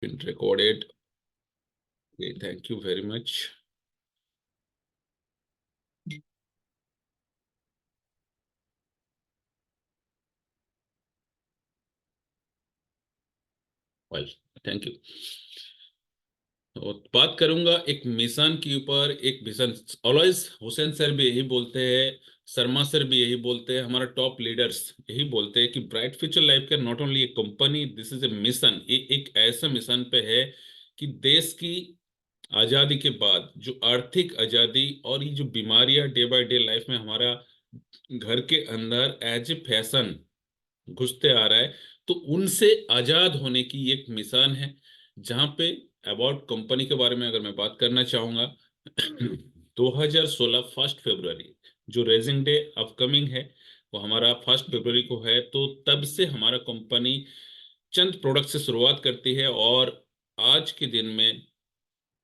been recorded. Okay, thank you very much. Well, thank you. तो बात करूंगा एक मिशन के ऊपर। एक मिशन ऑलवेज हुसैन सर भी यही बोलते हैं, शर्मा सर भी यही बोलते हैं, हमारा टॉप लीडर्स यही बोलते हैं कि bright future life care not only A company, this is a mission. ये एक ऐसा मिशन पे है कि देश की आजादी के बाद जो आर्थिक आजादी और ये जो बीमारियां डे बाय डे लाइफ में हमारा घर के अंदर एज ए फैशन घुसते आ रहा है, तो उनसे आजाद होने की एक मिसाल है। जहां पे अबाउट कंपनी के बारे में अगर मैं बात करना चाहूंगा 2016 1 फरवरी जो रेजिंग डे अपकमिंग है, वो हमारा 1 फरवरी को है। तो तब से हमारा कंपनी चंद प्रोडक्ट से शुरुआत करती है और आज के दिन में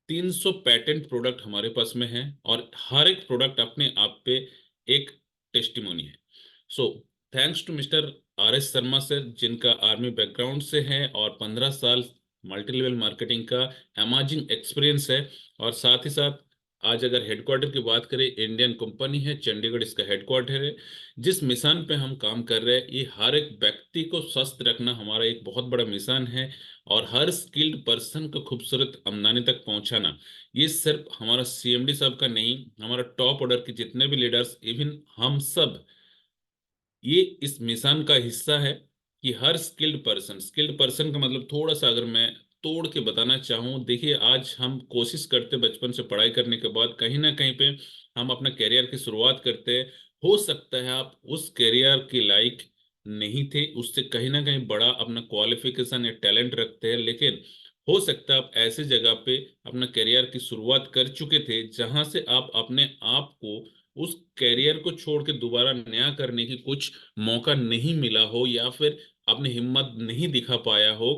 300 पैटेंट प्रोडक्ट हमारे पास में है और हर एक प्रोडक्ट अपने आप पे एक टेस्टिमोनी है। So thanks to mister R S Sharma sir, जिनका आर्मी बैकग्राउंड से है और 15 साल मल्टी लेवल मार्केटिंग का अमेजिंग एक्सपीरियंस है। और साथ ही साथ आज अगर हेडक्वार्टर की बात करें, इंडियन कंपनी है, चंडीगढ़ इसका हेडक्वार्टर है। जिस मिशन पे हम काम कर रहे हैं, ये हर एक व्यक्ति को स्वस्थ रखना हमारा एक बहुत बड़ा मिशन है। और हर स्किल्ड पर्सन को खूबसूरत आमदनी तक पहुंचाना, ये सिर्फ हमारा सीएमडी साहब का नहीं, हमारा टॉप ऑर्डर के जितने भी लीडर्स, इवन हम सब ये इस मिशन का हिस्सा है। कि हर स्किल्ड पर्सन का मतलब थोड़ा सा अगर मैं तोड़ के बताना चाहूँ, देखिए आज हम कोशिश करते बचपन से पढ़ाई करने के बाद कहीं ना कहीं पे हम अपना करियर की शुरुआत करते हैं। हो सकता है आप उस करियर के लायक नहीं थे, उससे कहीं ना कहीं बड़ा अपना क्वालिफिकेशन या टैलेंट रखते हैं, लेकिन हो सकता है आप ऐसे जगह पे अपना करियर की शुरुआत कर चुके थे जहां से आप अपने आप को उस कैरियर को छोड़ के दोबारा नया करने की कुछ मौका नहीं मिला हो या फिर आपने हिम्मत नहीं दिखा पाया हो।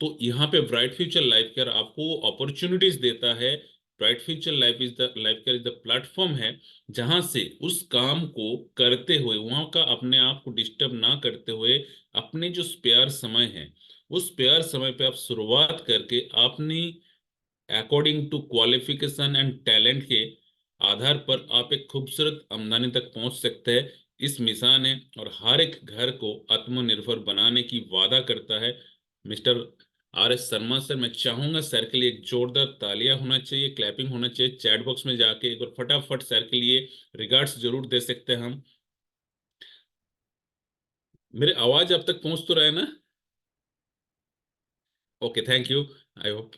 तो यहाँ पे ब्राइट फ्यूचर लाइफ केयर आपको अपॉर्चुनिटीज देता है। Bright future life care is the platform है जहां से उस काम को करते हुए, वहां का अपने आप को डिस्टर्ब ना करते हुए, अपने जो स्पेयर समय है उस स्पेयर समय पे आप शुरुआत करके अपनी according to qualification and talent के आधार पर आप एक खूबसूरत आमदनी तक पहुंच सकते हैं। इस मिशन है और हर एक घर को आत्मनिर्भर बनाने की वादा करता है mister R S Sharma sir. मैं चाहूंगा सर के लिए एक जोरदार तालियां होना चाहिए, क्लैपिंग होना चाहिए। चैट बॉक्स में जाके एक बार फटाफट सर के लिए रिगार्ड्स जरूर दे सकते हैं हम। मेरे आवाज अब तक पहुंच तो रहा है ना? Okay, thank you. I hope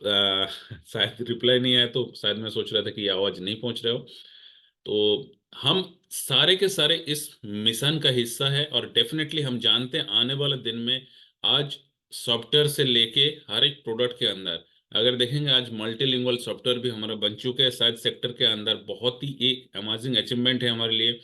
शायद रिप्लाई नहीं आया, तो शायद मैं सोच रहा था कि ये आवाज नहीं पहुंच रहे हो। तो हम सारे के सारे इस मिशन का हिस्सा है और डेफिनेटली हम जानते हैं आने वाले दिन में आज सॉफ्टवेयर से लेके हर एक प्रोडक्ट के अंदर अगर देखेंगे, आज मल्टीलिंगुअल सॉफ्टवेयर भी हमारा बन चुके हैं। शायद सेक्टर के अंदर बहुत ही एक अमेजिंग अचीवमेंट है हमारे लिए।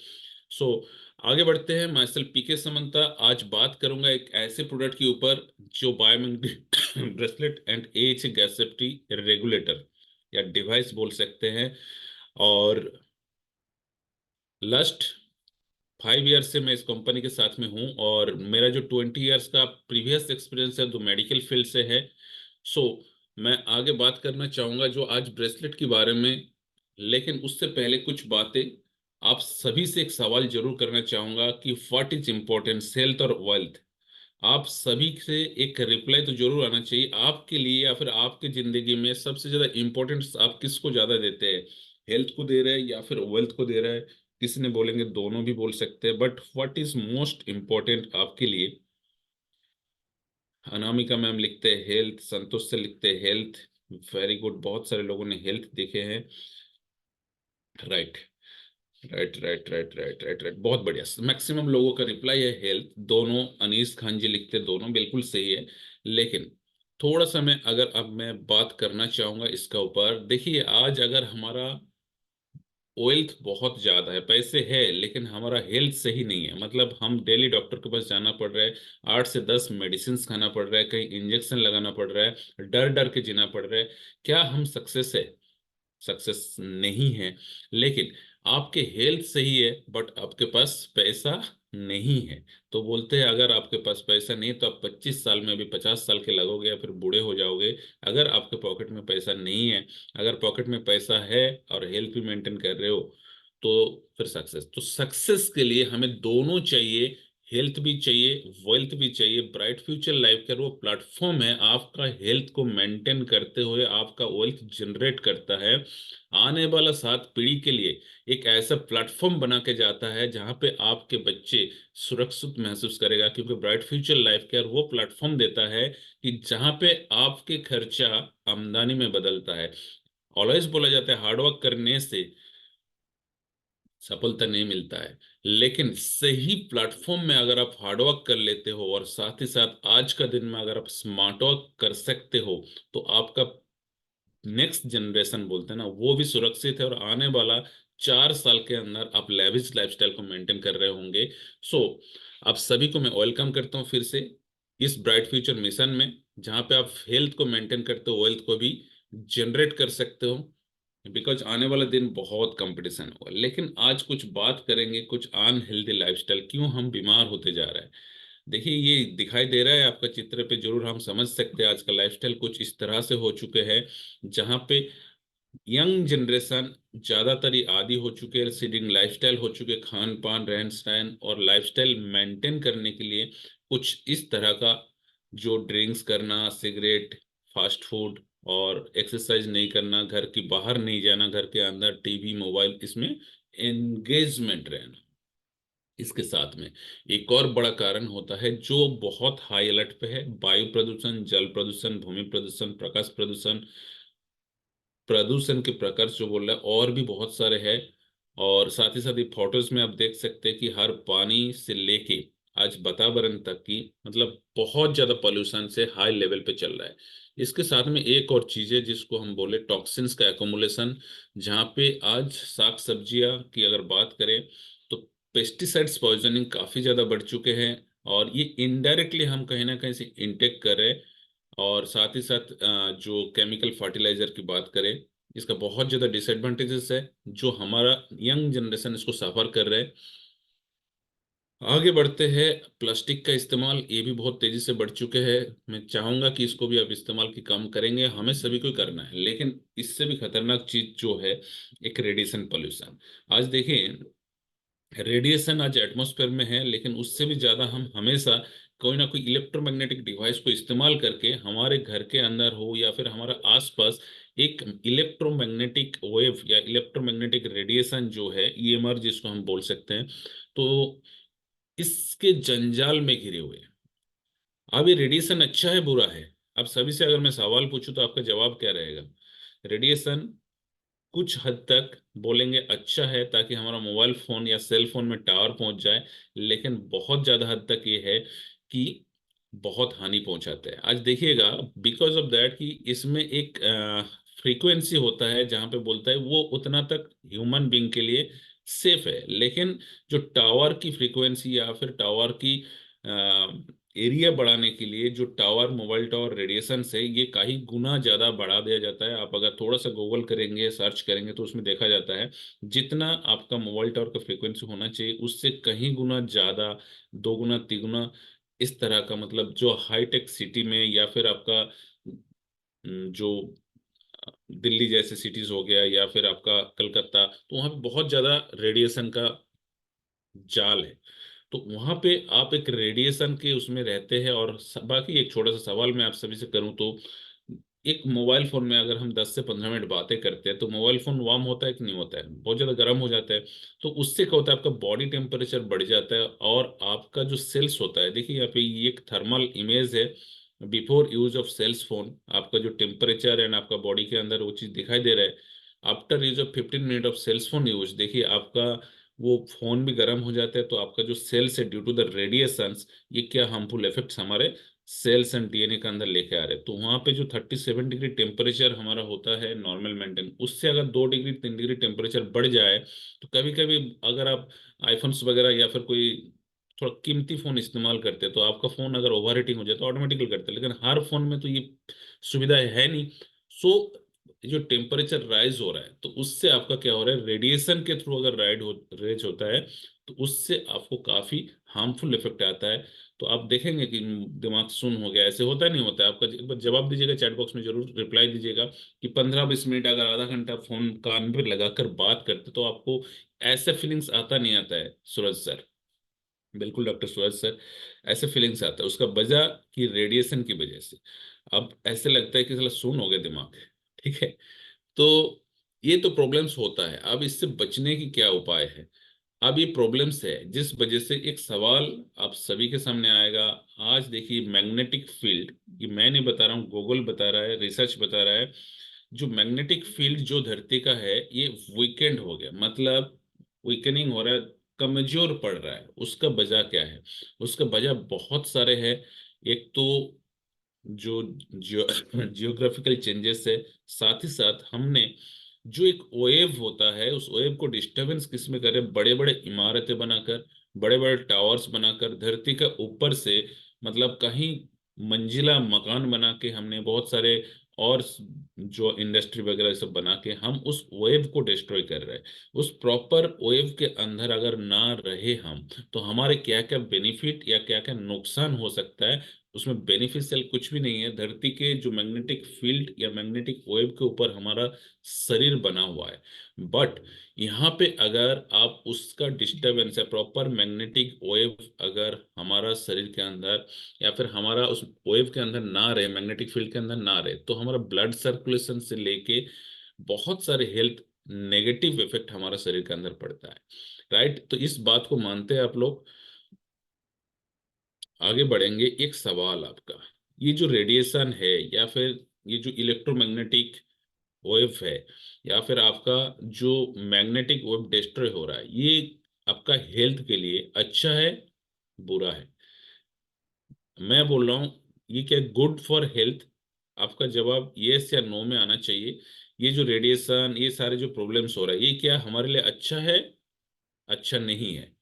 सो आगे बढ़ते हैं। मैं सेल्फ पीके समंता आज बात करूंगा एक ऐसे प्रोडक्ट के ऊपर जो biometric bracelet and H gas safety regulator या डिवाइस बोल सकते हैं। और लास्ट 5 ईयर से मैं इस कंपनी के साथ में हूँ और मेरा जो 20 ईयर्स का प्रीवियस एक्सपीरियंस है जो मेडिकल फील्ड से है। सो मैं आगे बात करना चाहूँगा जो आज ब्रेसलेट के बारे में, लेकिन उससे पहले कुछ बातें आप सभी से एक सवाल जरूर करना चाहूँगा कि व्हाट इज इम्पोर्टेंस, हेल्थ और वेल्थ? आप सभी से एक रिप्लाई तो जरूर आना चाहिए आपके लिए, या फिर आपकी जिंदगी में सबसे ज्यादा इंपॉर्टेंस आप किसको ज्यादा देते हैं? हेल्थ को दे रहे हैं या फिर वेल्थ को दे रहे हैं? किसी ने बोलेंगे दोनों भी बोल सकते हैं, but what is most important आपके लिए? अनामिका मैम लिखते हैं हेल्थ, संतोष से लिखते हैं हेल्थ। वेरी गुड, बहुत सारे लोगों ने हेल्थ देखे हैं। Right right right right right right right, बहुत बढ़िया। मैक्सिमम लोगों का रिप्लाई है हेल्थ। दोनों अनीस खान जी लिखते दोनों बिल्कुल सही है। लेकिन थोड़ा सा मैं अगर अब मैं बात करना चाहूंगा इसका ऊपर, देखिए आज अगर हमारा वेल्थ बहुत ज्यादा है, पैसे है, लेकिन हमारा हेल्थ सही नहीं है, मतलब हम डेली डॉक्टर के पास जाना पड़ रहा है, 8 से 10 मेडिसिन खाना पड़ रहा है, कहीं इंजेक्शन लगाना पड़ रहा है, डर डर के जीना पड़ रहा है। क्या हम सक्सेस है? सक्सेस नहीं है। लेकिन आपके हेल्थ सही है बट आपके पास पैसा नहीं है। तो बोलते हैं अगर आपके पास पैसा नहीं है तो आप 25 साल में भी 50 साल के लगोगे या फिर बूढ़े हो जाओगे। अगर आपके पॉकेट में पैसा नहीं है, अगर पॉकेट में पैसा है और हेल्थ भी मेंटेन कर रहे हो, तो फिर सक्सेस। तो सक्सेस के लिए हमें दोनों चाहिए, हेल्थ भी चाहिए, वेल्थ भी चाहिए। ब्राइट फ्यूचर लाइफ केयर वो प्लेटफॉर्म है, आपका हेल्थ को मेंटेन करते हुए आपका वेल्थ जनरेट करता है। आने वाला 7 पीढ़ी के लिए एक ऐसा प्लेटफॉर्म बना के जाता है जहां पे आपके बच्चे सुरक्षित महसूस करेगा, क्योंकि ब्राइट फ्यूचर लाइफ केयर वो प्लेटफॉर्म देता है कि जहां पे आपके खर्चा आमदनी में बदलता है। ऑलवेज बोला जाता है हार्डवर्क करने से सफलता नहीं मिलता है, लेकिन सही प्लेटफॉर्म में अगर आप हार्डवर्क कर लेते हो और साथ ही साथ आज का दिन में अगर आप स्मार्ट वर्क कर सकते हो, तो आपका नेक्स्ट जनरेशन बोलते हैं ना, वो भी सुरक्षित है। और आने वाला 4 साल के अंदर आप लेविश लाइफस्टाइल को मेंटेन कर रहे होंगे। सो आप सभी को मैं वेलकम करता हूँ फिर से इस ब्राइट फ्यूचर मिशन में, जहाँ पे आप हेल्थ को मेंटेन करते हो, वेल्थ को भी जनरेट कर सकते हो। बिकॉज आने वाला दिन बहुत कंपटीशन होगा। लेकिन आज कुछ बात करेंगे कुछ अनहेल्दी लाइफस्टाइल, क्यों हम बीमार होते जा रहे हैं। देखिए ये दिखाई दे रहा है आपका चित्र पे, जरूर हम समझ सकते हैं आज का लाइफस्टाइल कुछ इस तरह से हो चुके हैं, जहाँ पे यंग जनरेशन ज्यादातर ही आदी हो चुके हैं, सीडिंग लाइफस्टाइल हो चुके, खान पान रहन सहन और लाइफस्टाइल मेंटेन करने के लिए कुछ इस तरह का, जो ड्रिंक्स करना, सिगरेट, फास्ट फूड और एक्सरसाइज नहीं करना, घर की बाहर नहीं जाना, घर के अंदर टीवी मोबाइल, इसमें एंगेजमेंट रहना। इसके साथ में एक और बड़ा कारण होता है जो बहुत हाई अलर्ट पे है, वायु प्रदूषण, जल प्रदूषण, भूमि प्रदूषण, प्रकाश प्रदूषण। प्रदूषण के प्रकार जो बोल रहा है और भी बहुत सारे हैं। और साथ ही साथ ये फोटोज में आप देख सकते हैं कि हर पानी से लेके आज वातावरण तक की, मतलब बहुत ज्यादा पोल्यूशन से हाई लेवल पे चल रहा है। इसके साथ में एक और चीज है जिसको हम बोले टॉक्सिन्स का एकोमुलेशन, जहाँ पे आज साग सब्जियां की अगर बात करें तो पेस्टिसाइड्स पॉइजनिंग काफी ज्यादा बढ़ चुके हैं। और ये इनडायरेक्टली हम कहीं ना कहीं से इंटेक कर रहे हैं। और साथ ही साथ जो केमिकल फर्टिलाइजर की बात करें, इसका बहुत ज़्यादा डिसएडवांटेजेस है, जो हमारा यंग जनरेशन इसको सफ़र कर रहे हैं। आगे बढ़ते हैं। प्लास्टिक का इस्तेमाल ये भी बहुत तेजी से बढ़ चुके हैं। मैं चाहूंगा कि इसको भी आप इस्तेमाल की कम करेंगे, हमें सभी को करना है। लेकिन इससे भी खतरनाक चीज जो है, एक रेडिएशन पोल्यूशन। आज देखिए, रेडिएशन आज एटमॉस्फेयर में है, लेकिन उससे भी ज्यादा हम हमेशा कोई ना कोई इलेक्ट्रोमैग्नेटिक डिवाइस को इस्तेमाल करके हमारे घर के अंदर हो या फिर हमारे आसपास एक इलेक्ट्रोमैग्नेटिक वेव या इलेक्ट्रोमैग्नेटिक रेडिएशन जो है, ईएमआर जिसको हम बोल सकते हैं, तो इसके जंजाल में घिरे हुए हैं। अब ये रेडिएशन अच्छा है बुरा है? अब सभी से अगर मैं सवाल पूछूं तो आपका जवाब क्या रहेगा? रेडिएशन कुछ हद तक बोलेंगे अच्छा है, ताकि हमारा मोबाइल फोन या सेल फोन में टावर पहुंच जाए। लेकिन बहुत ज्यादा हद तक ये है कि बहुत हानि पहुंचाता है। आज देखिएगा, बिकॉज ऑफ दैट कि इसमें एक फ्रीक्वेंसी होता है जहां पे बोलता है वो उतना तक ह्यूमन बीइंग के लिए सेफ है। लेकिन जो टावर की फ्रीक्वेंसी या फिर टावर की एरिया बढ़ाने के लिए जो टावर, मोबाइल टावर रेडिएशन से ये कहीं गुना ज्यादा बढ़ा दिया जाता है। आप अगर थोड़ा सा गूगल करेंगे, सर्च करेंगे, तो उसमें देखा जाता है जितना आपका मोबाइल टावर का फ्रीक्वेंसी होना चाहिए उससे कहीं गुना ज्यादा, 2 गुना 3 गुना इस तरह का, मतलब जो हाईटेक सिटी में या फिर आपका जो दिल्ली जैसे सिटीज हो गया या फिर आपका कलकत्ता, तो वहाँ पे बहुत ज्यादा रेडिएशन का जाल है। तो वहां पे आप एक रेडिएशन के उसमें रहते हैं। और बाकी एक छोटा सा सवाल मैं आप सभी से करूं तो, एक मोबाइल फोन में अगर हम 10 से 15 मिनट बातें करते हैं तो मोबाइल फोन वार्म होता है कि नहीं होता है? बहुत ज्यादा गर्म हो जाता है। तो उससे क्या होता है, आपका बॉडी टेम्परेचर बढ़ जाता है और आपका जो सेल्स होता है, देखिए यहाँ पे ये एक थर्मल इमेज है before use of cells phone. आपका जो टेम्परेचर एंड आपका बॉडी के अंदर वो चीज दिखाई दे रहा है। After use of 15 minute of cells phone use, देखिए आपका वो फोन भी गर्म हो जाता है। तो आपका जो सेल्स है ड्यू टू द रेडिएशंस, ये क्या हार्मफुल इफेक्ट्स हमारे सेल्स एंड डीएनए के अंदर लेके आ रहे हैं। तो वहां पे जो 37 डिग्री टेम्परेचर हमारा होता है नॉर्मल मेंटेन, उससे अगर 2 डिग्री 3 डिग्री टेम्परेचर बढ़ जाए, तो कभी कभी अगर आप आईफोन्स वगैरह या फिर कोई थोड़ा कीमती फोन इस्तेमाल करते हैं, तो आपका फोन अगर ओवर हीटिंग हो जाए तो ऑटोमेटिकली करता है। लेकिन हर फोन में तो ये सुविधा है नहीं। सो जो टेम्परेचर राइज हो रहा है तो उससे आपका क्या हो रहा है, रेडिएशन के थ्रू अगर रेज होता है तो उससे आपको काफी हार्मफुल इफेक्ट आता है। तो आप देखेंगे कि दिमाग सुन हो गया, ऐसे होता नहीं होता है आपका। एक बार जवाब दीजिएगा, चैट बॉक्स में जरूर रिप्लाई दीजिएगा कि 15-20 मिनट अगर आधा घंटा फोन कान पे लगाकर बात करते तो आपको ऐसे फीलिंग्स आता नहीं आता है सूरज सर? बिल्कुल डॉक्टर सूरज सर, ऐसे फीलिंग्स आता है उसका वजह कि रेडिएशन की वजह से। अब ऐसे लगता है कि साला सुन हो गया दिमाग। ठीक है, तो ये तो प्रॉब्लम्स होता है। अब इससे बचने की क्या उपाय है? अब ये प्रॉब्लम्स है जिस वजह से एक सवाल आप सभी के सामने आएगा। आज देखिए मैग्नेटिक फील्ड, ये मैं नहीं बता रहा हूँ, गूगल बता रहा है, रिसर्च बता रहा है, जो मैग्नेटिक फील्ड जो धरती का है ये वीकेंड हो गया, मतलब वीकनिंग हो रहा है, कमजोर पड़ रहा है। उसका वजह क्या है? उसका वजह बहुत सारे हैं। एक तो जो जियोग्राफिकल चेंजेस है, साथ ही साथ हमने जो एक वेव होता है उस वेव को डिस्टरबेंस किस में करे, बड़े बड़े इमारतें बनाकर, बड़े बड़े टावर्स बनाकर धरती के ऊपर से, मतलब कहीं मंजिला मकान बना के हमने बहुत सारे और जो इंडस्ट्री वगैरह सब बना के हम उस वेव को डिस्ट्रॉय कर रहे हैं। उस प्रॉपर वेव के अंदर अगर ना रहे हम तो हमारे क्या क्या बेनिफिट या क्या क्या नुकसान हो सकता है, उसमें बेनिफिशियल कुछ भी नहीं है। धरती के जो मैग्नेटिक फील्ड या मैग्नेटिक वेव के ऊपर हमारा शरीर बना हुआ है, बट यहाँ पे अगर आप उसका डिस्टरबेंस है, प्रॉपर मैग्नेटिक वेव अगर हमारा शरीर के अंदर या फिर हमारा उस वेव के अंदर ना रहे, मैग्नेटिक फील्ड के अंदर ना रहे, तो हमारा ब्लड सर्कुलेशन से लेके बहुत सारे हेल्थ नेगेटिव इफेक्ट हमारा शरीर के अंदर पड़ता है। राइट, तो इस बात को मानते हैं आप लोग? आगे बढ़ेंगे। एक सवाल आपका, ये जो रेडिएशन है या फिर ये जो इलेक्ट्रोमैग्नेटिक वेव है या फिर आपका जो मैग्नेटिक वेव डिस्ट्रॉय हो रहा है, ये आपका हेल्थ के लिए अच्छा है, बुरा है? मैं बोल रहा हूँ ये क्या गुड फॉर हेल्थ? आपका जवाब यस या नो में आना चाहिए। ये जो रेडिएशन, ये सारे जो प्रॉब्लम्स हो रहा है, ये क्या हमारे लिए अच्छा है, अच्छा नहीं है?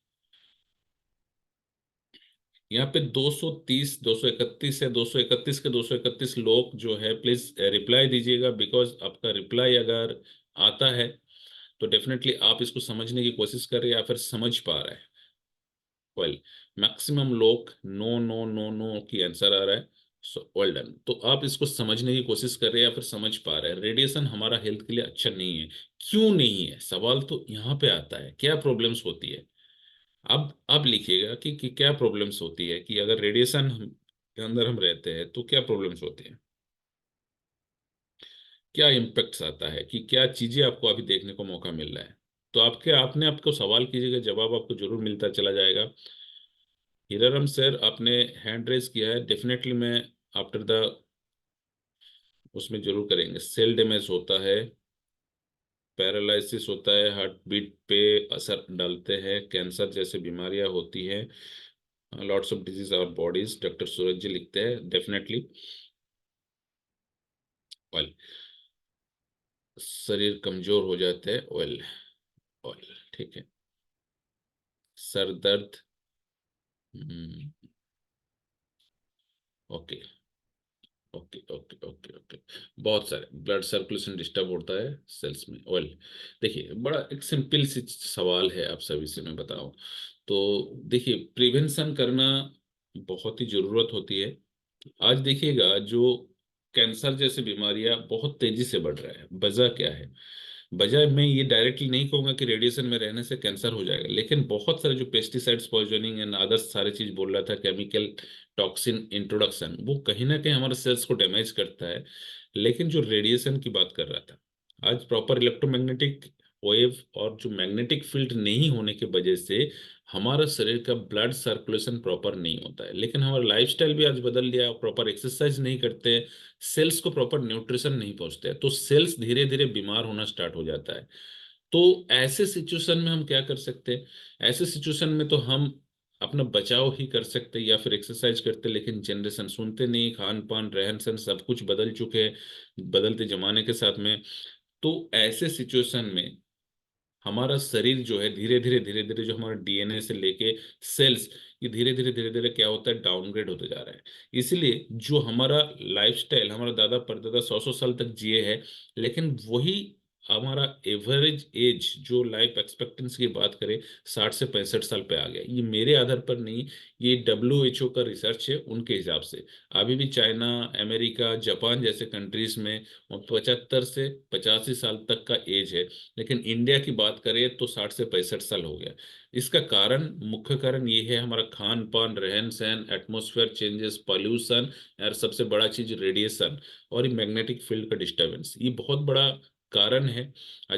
यहाँ पे 230 231 है, 231 के 231 लोग जो है प्लीज रिप्लाई दीजिएगा, बिकॉज आपका रिप्लाई अगर आता है तो डेफिनेटली आप इसको समझने की कोशिश कर रहे हैं या फिर समझ पा रहे हैं। वेल, मैक्सिमम लोग नो नो नो नो की आंसर आ रहा है। सो वेल डन, तो आप इसको समझने की कोशिश कर रहे हैं या फिर समझ पा रहे हैं। रेडिएशन हमारा हेल्थ के लिए अच्छा नहीं है। क्यों नहीं है, सवाल तो यहाँ पे आता है, क्या प्रॉब्लम्स होती है? अब लिखिएगा कि क्या प्रॉब्लम्स होती है, कि अगर रेडिएशन के अंदर हम रहते हैं तो क्या प्रॉब्लम्स होती है, क्या इम्पेक्ट्स आता है, कि क्या चीजें आपको अभी देखने को मौका मिल रहा है। तो आपने आपको सवाल कीजिएगा, जवाब आपको जरूर मिलता चला जाएगा। हीराराम सर, आपने हैंड रेज किया है, डेफिनेटली मैं आफ्टर द उसमें जरूर करेंगे। सेल डैमेज होता है, पैरालिसिस होता है, हार्ट बीट पे असर डालते हैं, कैंसर जैसे बीमारियां होती हैं, lots of disease our bodies, doctor Suraj ji लिखते हैं डेफिनेटली। ऑयल, शरीर कमजोर हो जाता है, ऑयल, ऑयल, ठीक है। सर दर्द, okay okay okay okay okay. बहुत सारे ब्लड सर्कुलेशन डिस्टर्ब होता है सेल्स में, ऑयल। देखिए बड़ा एक सिंपल सी सवाल है, आप सभी से मैं बताऊं तो देखिए प्रिवेंशन करना बहुत ही जरूरत होती है। आज देखिएगा जो कैंसर जैसी बीमारियां बहुत तेजी से बढ़ रहा है, वजह क्या है? वजह मैं ये डायरेक्टली नहीं कहूंगा कि रेडिएशन में रहने से कैंसर हो जाएगा, लेकिन बहुत सारे जो पेस्टिसाइड्स पॉइजनिंग एंड अदर्स सारी चीज बोल रहा था, केमिकल टॉक्सिन इंट्रोडक्शन, वो कहीं ना कहीं हमारे सेल्स को डैमेज करता है। लेकिन जो रेडिएशन की बात कर रहा था, आज प्रॉपर इलेक्ट्रोमैग्नेटिक वेव और जो मैग्नेटिक फील्ड नहीं होने की वजह से हमारा शरीर का ब्लड सर्कुलेशन प्रॉपर नहीं होता है। लेकिन हमारा लाइफस्टाइल भी आज बदल गया, प्रॉपर एक्सरसाइज नहीं करते, सेल्स को प्रॉपर न्यूट्रिशन नहीं पहुंचते हैं, तो सेल्स धीरे धीरे बीमार होना स्टार्ट हो जाता है। तो ऐसे सिचुएशन में हम क्या कर सकते हैं? ऐसे सिचुएशन में तो हम अपना बचाव ही कर सकते हैं या फिर एक्सरसाइज करते, लेकिन जनरेशन सुनते नहीं, खान पान रहन सहन सब कुछ बदल चुके हैं बदलते जमाने के साथ में। तो ऐसे सिचुएशन में हमारा शरीर जो है धीरे धीरे जो हमारा डीएनए से लेके सेल्स, ये धीरे धीरे क्या होता है, डाउनग्रेड होते जा रहा है। इसलिए जो हमारा लाइफस्टाइल, हमारा दादा परदादा 100 100 साल तक जिए हैं, लेकिन वही हमारा एवरेज एज जो लाइफ एक्सपेक्टेंसी की बात करें 60 से 65 साल पे आ गया। ये मेरे आधार पर नहीं, ये WHO का रिसर्च है उनके हिसाब से। अभी भी चाइना, अमेरिका, जापान जैसे कंट्रीज में 75 से 85 साल तक का एज है, लेकिन इंडिया की बात करें तो 60 से 65 साल हो गया। इसका कारण, मुख्य कारण ये है हमारा खान पान, रहन सहन, एटमॉस्फेयर चेंजेस, पॉल्यूशन, और सबसे बड़ा चीज रेडिएशन, और ये मैग्नेटिक फील्ड का डिस्टर्बेंस, ये बहुत बड़ा कारण है।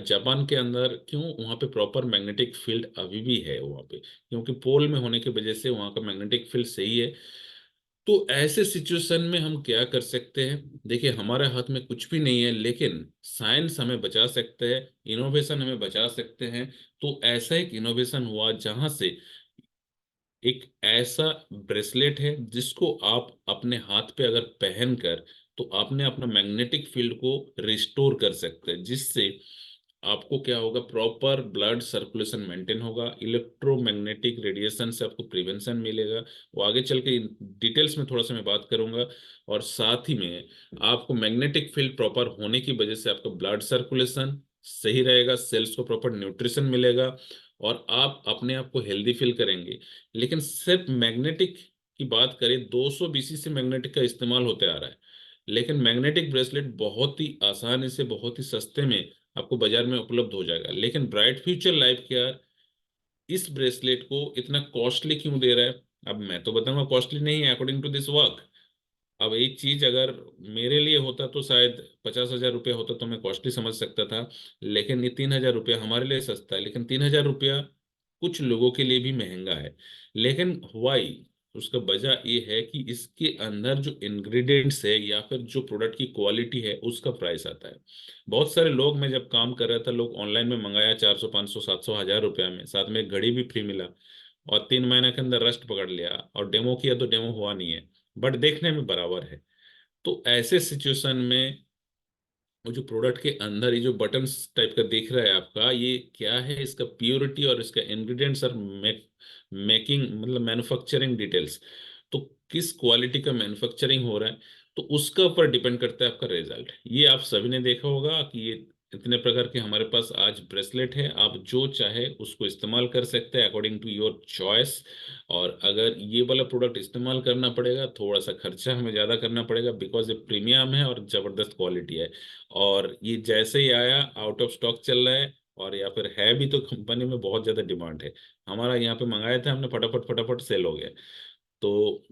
जापान के अंदर क्यों, वहाँ पे प्रॉपर मैग्नेटिक फील्ड अभी भी है वहाँ पे, क्योंकि पोल में होने की वजह से वहाँ का मैग्नेटिक फील्ड सही है। तो ऐसे सिचुएशन में हम क्या कर सकते हैं? देखिए, हमारे हाथ में कुछ भी नहीं है, लेकिन साइंस हमें बचा सकते हैं, इनोवेशन हमें बचा सकते हैं। तो ऐसा एक इनोवेशन हुआ जहां से एक ऐसा ब्रेसलेट है जिसको आप अपने हाथ पे अगर पहनकर, तो आपने अपना मैग्नेटिक फील्ड को रिस्टोर कर सकते हैं, जिससे आपको क्या होगा, प्रॉपर ब्लड सर्कुलेशन मेंटेन होगा, इलेक्ट्रोमैग्नेटिक रेडिएशन से आपको प्रिवेंशन मिलेगा। वो आगे चल के डिटेल्स में थोड़ा सा मैं बात करूंगा। और साथ ही में आपको मैग्नेटिक फील्ड प्रॉपर होने की वजह से आपका ब्लड सर्कुलेशन सही रहेगा, सेल्स को प्रॉपर न्यूट्रिशन मिलेगा, और आप अपने आप को हेल्दी फील करेंगे। लेकिन सिर्फ मैग्नेटिक की बात करें, 200 BC से मैग्नेटिक का इस्तेमाल होते आ रहा है, लेकिन मैग्नेटिक ब्रेसलेट बहुत ही आसानी से, बहुत ही सस्ते में आपको बाजार में उपलब्ध हो जाएगा। लेकिन ब्राइट फ्यूचर लाइफ केयर इस ब्रेसलेट को इतना कॉस्टली क्यों दे रहा है? अब मैं तो बताऊंगा कॉस्टली नहीं है अकॉर्डिंग टू दिस वर्क। अब एक चीज अगर मेरे लिए होता तो शायद 50,000 रुपया होता तो मैं कॉस्टली समझ सकता था, लेकिन ये 3,000 रुपया हमारे लिए सस्ता है, लेकिन 3,000 रुपया कुछ लोगों के लिए भी महंगा है। लेकिन वाई, उसका वजह ये है कि इसके अंदर जो इंग्रेडिएंट्स है या फिर जो प्रोडक्ट की क्वालिटी है उसका प्राइस आता है। बहुत सारे लोग, मैं जब काम कर रहा था, लोग ऑनलाइन में मंगाया 400 500 700 1000 रुपया में, साथ में एक घड़ी भी फ्री मिला, और 3 महीने के अंदर रस्ट पकड़ लिया, और डेमो किया तो डेमो हुआ नहीं है, बट देखने में बराबर है। तो ऐसे सिचुएशन में वो जो प्रोडक्ट के अंदर ये जो बटन्स टाइप का दिख रहा है आपका, ये क्या है, इसका प्योरिटी और इसका इंग्रेडिएंट्स और मेकिंग मतलब मैन्युफैक्चरिंग डिटेल्स, तो किस क्वालिटी का मैन्युफैक्चरिंग हो रहा है, तो उसका ऊपर डिपेंड करता है आपका रिजल्ट। ये आप सभी ने देखा होगा कि ये इतने प्रकार के हमारे पास आज ब्रेसलेट है, आप जो चाहे उसको इस्तेमाल कर सकते हैं अकॉर्डिंग टू योर चॉइस। और अगर ये वाला प्रोडक्ट इस्तेमाल करना पड़ेगा, थोड़ा सा खर्चा हमें ज़्यादा करना पड़ेगा, बिकॉज ये प्रीमियम है और ज़बरदस्त क्वालिटी है। और ये जैसे ही आया, आउट ऑफ स्टॉक चल रहा है, और या फिर है भी तो कंपनी में बहुत ज़्यादा डिमांड है। हमारा यहाँ पे मंगाया था हमने, फटाफट फटाफट सेल हो गया। तो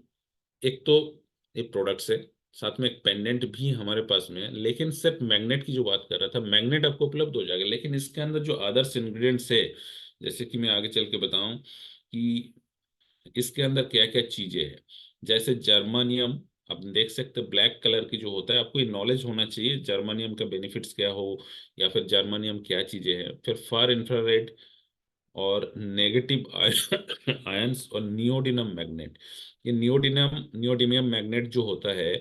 एक तो ये प्रोडक्ट्स है, साथ में एक पेंडेंट भी हमारे पास में है। लेकिन सिर्फ मैग्नेट की जो बात कर रहा था, मैग्नेट आपको उपलब्ध हो जाएगा, लेकिन इसके अंदर जो अदर्स इंग्रेडिएंट्स है, जैसे कि मैं आगे चल के बताऊं कि इसके अंदर क्या क्या चीजें हैं। जैसे जर्मानियम, आप देख सकते हैं ब्लैक कलर की जो होता है, आपको ये नॉलेज होना चाहिए जर्मानियम का बेनिफिट्स क्या हो, या फिर जर्मानियम क्या चीजें हैं। फिर फार इंफ्रारेड और नेगेटिव आयंस और नियोडिनम मैग्नेट। ये नियोडिमियम मैग्नेट जो होता है,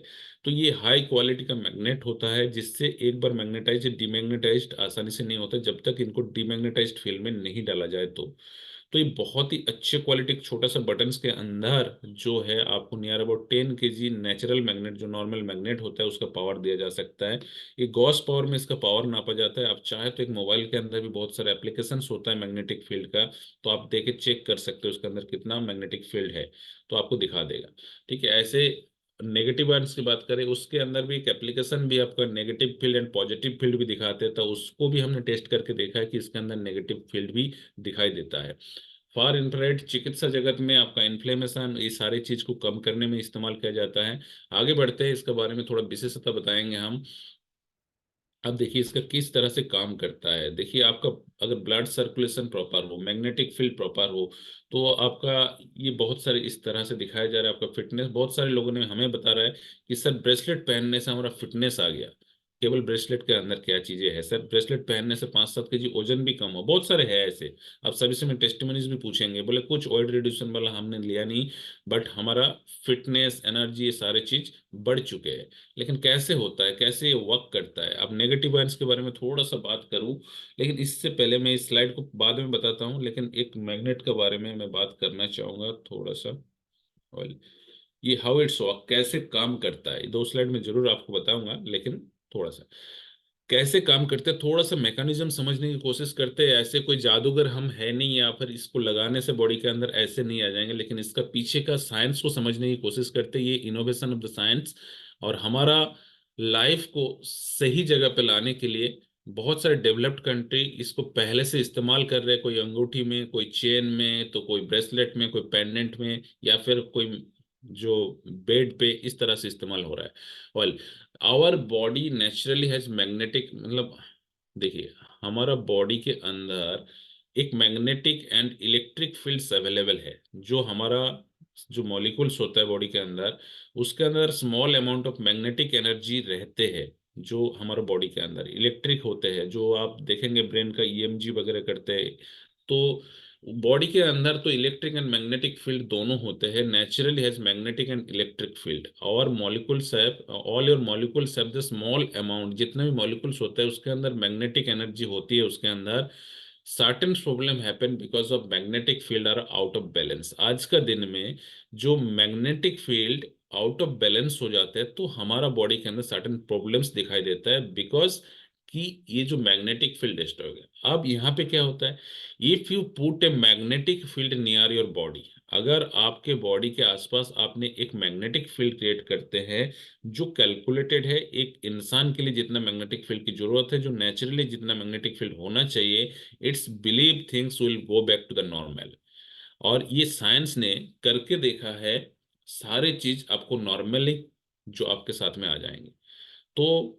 तो ये हाई क्वालिटी का मैग्नेट होता है, जिससे एक बार मैग्नेटाइज डिमैग्नेटाइज्ड आसानी से नहीं होता जब तक इनको डिमैग्नेटाइज्ड फील्ड में नहीं डाला जाए। तो ये बहुत ही अच्छे क्वालिटी, छोटा सा बटन्स के अंदर जो है आपको near about 10 kg natural magnet, जो नॉर्मल मैग्नेट होता है उसका पावर दिया जा सकता है। ये गॉस पावर में इसका पावर नापा जाता है। आप चाहे तो एक मोबाइल के अंदर भी बहुत सारे एप्लीकेशंस होता है मैग्नेटिक फील्ड का, तो आप देके चेक कर सकते हो उसके अंदर कितना मैग्नेटिक फील्ड है, तो आपको दिखा देगा। ठीक है, ऐसे नेगेटिव आयंस की बात करें, उसके अंदर भी एक एप्लीकेशन भी आपका negative field and positive field भी दिखाते हैं, तो उसको भी हमने टेस्ट करके देखा है कि इसके अंदर नेगेटिव फील्ड भी दिखाई देता है। फार इंफ्रारेड चिकित्सा जगत में आपका इन्फ्लेमेशन, ये सारी चीज को कम करने में इस्तेमाल किया जाता है। आगे बढ़ते हैं, इसके बारे में थोड़ा विशेषता बताएंगे हम। अब देखिए इसका किस तरह से काम करता है। देखिए, आपका अगर ब्लड सर्कुलेशन प्रॉपर हो, मैग्नेटिक फील्ड प्रॉपर हो, तो आपका ये बहुत सारे इस तरह से दिखाया जा रहा है। आपका फिटनेस, बहुत सारे लोगों ने हमें बता रहा है कि सर ब्रेसलेट पहनने से हमारा फिटनेस आ गया। केवल ब्रेसलेट के अंदर क्या चीजें हैं सर? ब्रेसलेट पहनने से 5-7 केजी वजन भी कम हो, बहुत सारे हैं ऐसे। अब सभी से मैं टेस्टिमोनीज भी पूछेंगे, बोले कुछ ऑयल रिड्यूशन वाला हमने लिया नहीं, बट हमारा फिटनेस, एनर्जी, ये सारे चीज बढ़ चुके हैं। लेकिन कैसे होता है, कैसे ये वर्क करता है? अब नेगेटिव पॉइंट्स के बारे में थोड़ा सा बात करूं, लेकिन इससे पहले मैं इस स्लाइड को बाद में बताता हूं, लेकिन एक मैग्नेट के बारे में मैं बात करना चाहूंगा थोड़ा सा। ऑयल, ये हाउ इट्स वर्क, कैसे काम करता है, 2 स्लाइड में जरूर आपको बताऊंगा, लेकिन थोड़ा सा कैसे काम करते हैं, थोड़ा सा मैकेनिज्म समझने की कोशिश करते हैं। ऐसे कोई जादूगर हम है नहीं, या फिर इसको लगाने से बॉडी के अंदर ऐसे नहीं आ जाएंगे, लेकिन इसका पीछे का साइंस को समझने की कोशिश करते हैं। ये इनोवेशन ऑफ द साइंस, और हमारा लाइफ को सही जगह पे लाने के लिए बहुत सारे डेवलप्ड कंट्री इसको पहले से इस्तेमाल कर रहे हैं। कोई अंगूठी में, कोई चेन में, तो कोई ब्रेसलेट में, कोई पेंडेंट में, या फिर कोई जो बेड पे, इस तरह से इस्तेमाल हो रहा है। Oil, our body naturally has magnetic, मतलब देखिए, हमारा बॉडी के अंदर एक magnetic and electric fields available है। जो हमारा जो मॉलिक्यूल्स होता है बॉडी के अंदर, उसके अंदर small amount of magnetic energy रहते हैं। जो हमारा बॉडी के अंदर इलेक्ट्रिक होते हैं, जो आप देखेंगे ब्रेन का ईएमजी वगैरह करते हैं, तो बॉडी के अंदर तो इलेक्ट्रिक एंड मैग्नेटिक फील्ड दोनों होते हैं। Naturally has magnetic and electric field. और molecules have, all your molecules have the small amount, जितने भी मॉलिक्यूल्स होते हैं उसके अंदर मैग्नेटिक एनर्जी होती है उसके अंदर। Certain problem happen because of magnetic field are out of balance. आज का दिन में जो magnetic field out of balance हो जाते हैं, तो हमारा बॉडी के अंदर सर्टेन प्रॉब्लम्स दिखाई देता है, बिकॉज कि ये जो मैग्नेटिक फील्ड डिस्ट्रॉय हो गया। अब यहाँ पे क्या होता है, if you put a magnetic field near your body, अगर आपके बॉडी के आसपास आपने एक मैग्नेटिक फील्ड क्रिएट करते हैं जो कैलकुलेटेड है, एक इंसान के लिए जितना मैग्नेटिक फील्ड की जरूरत है, जो नेचुरली जितना मैग्नेटिक फील्ड होना चाहिए, it's believe things will go back to the normal. और ये साइंस ने करके देखा है, सारे चीज आपको नॉर्मली जो आपके साथ में आ जाएंगे। तो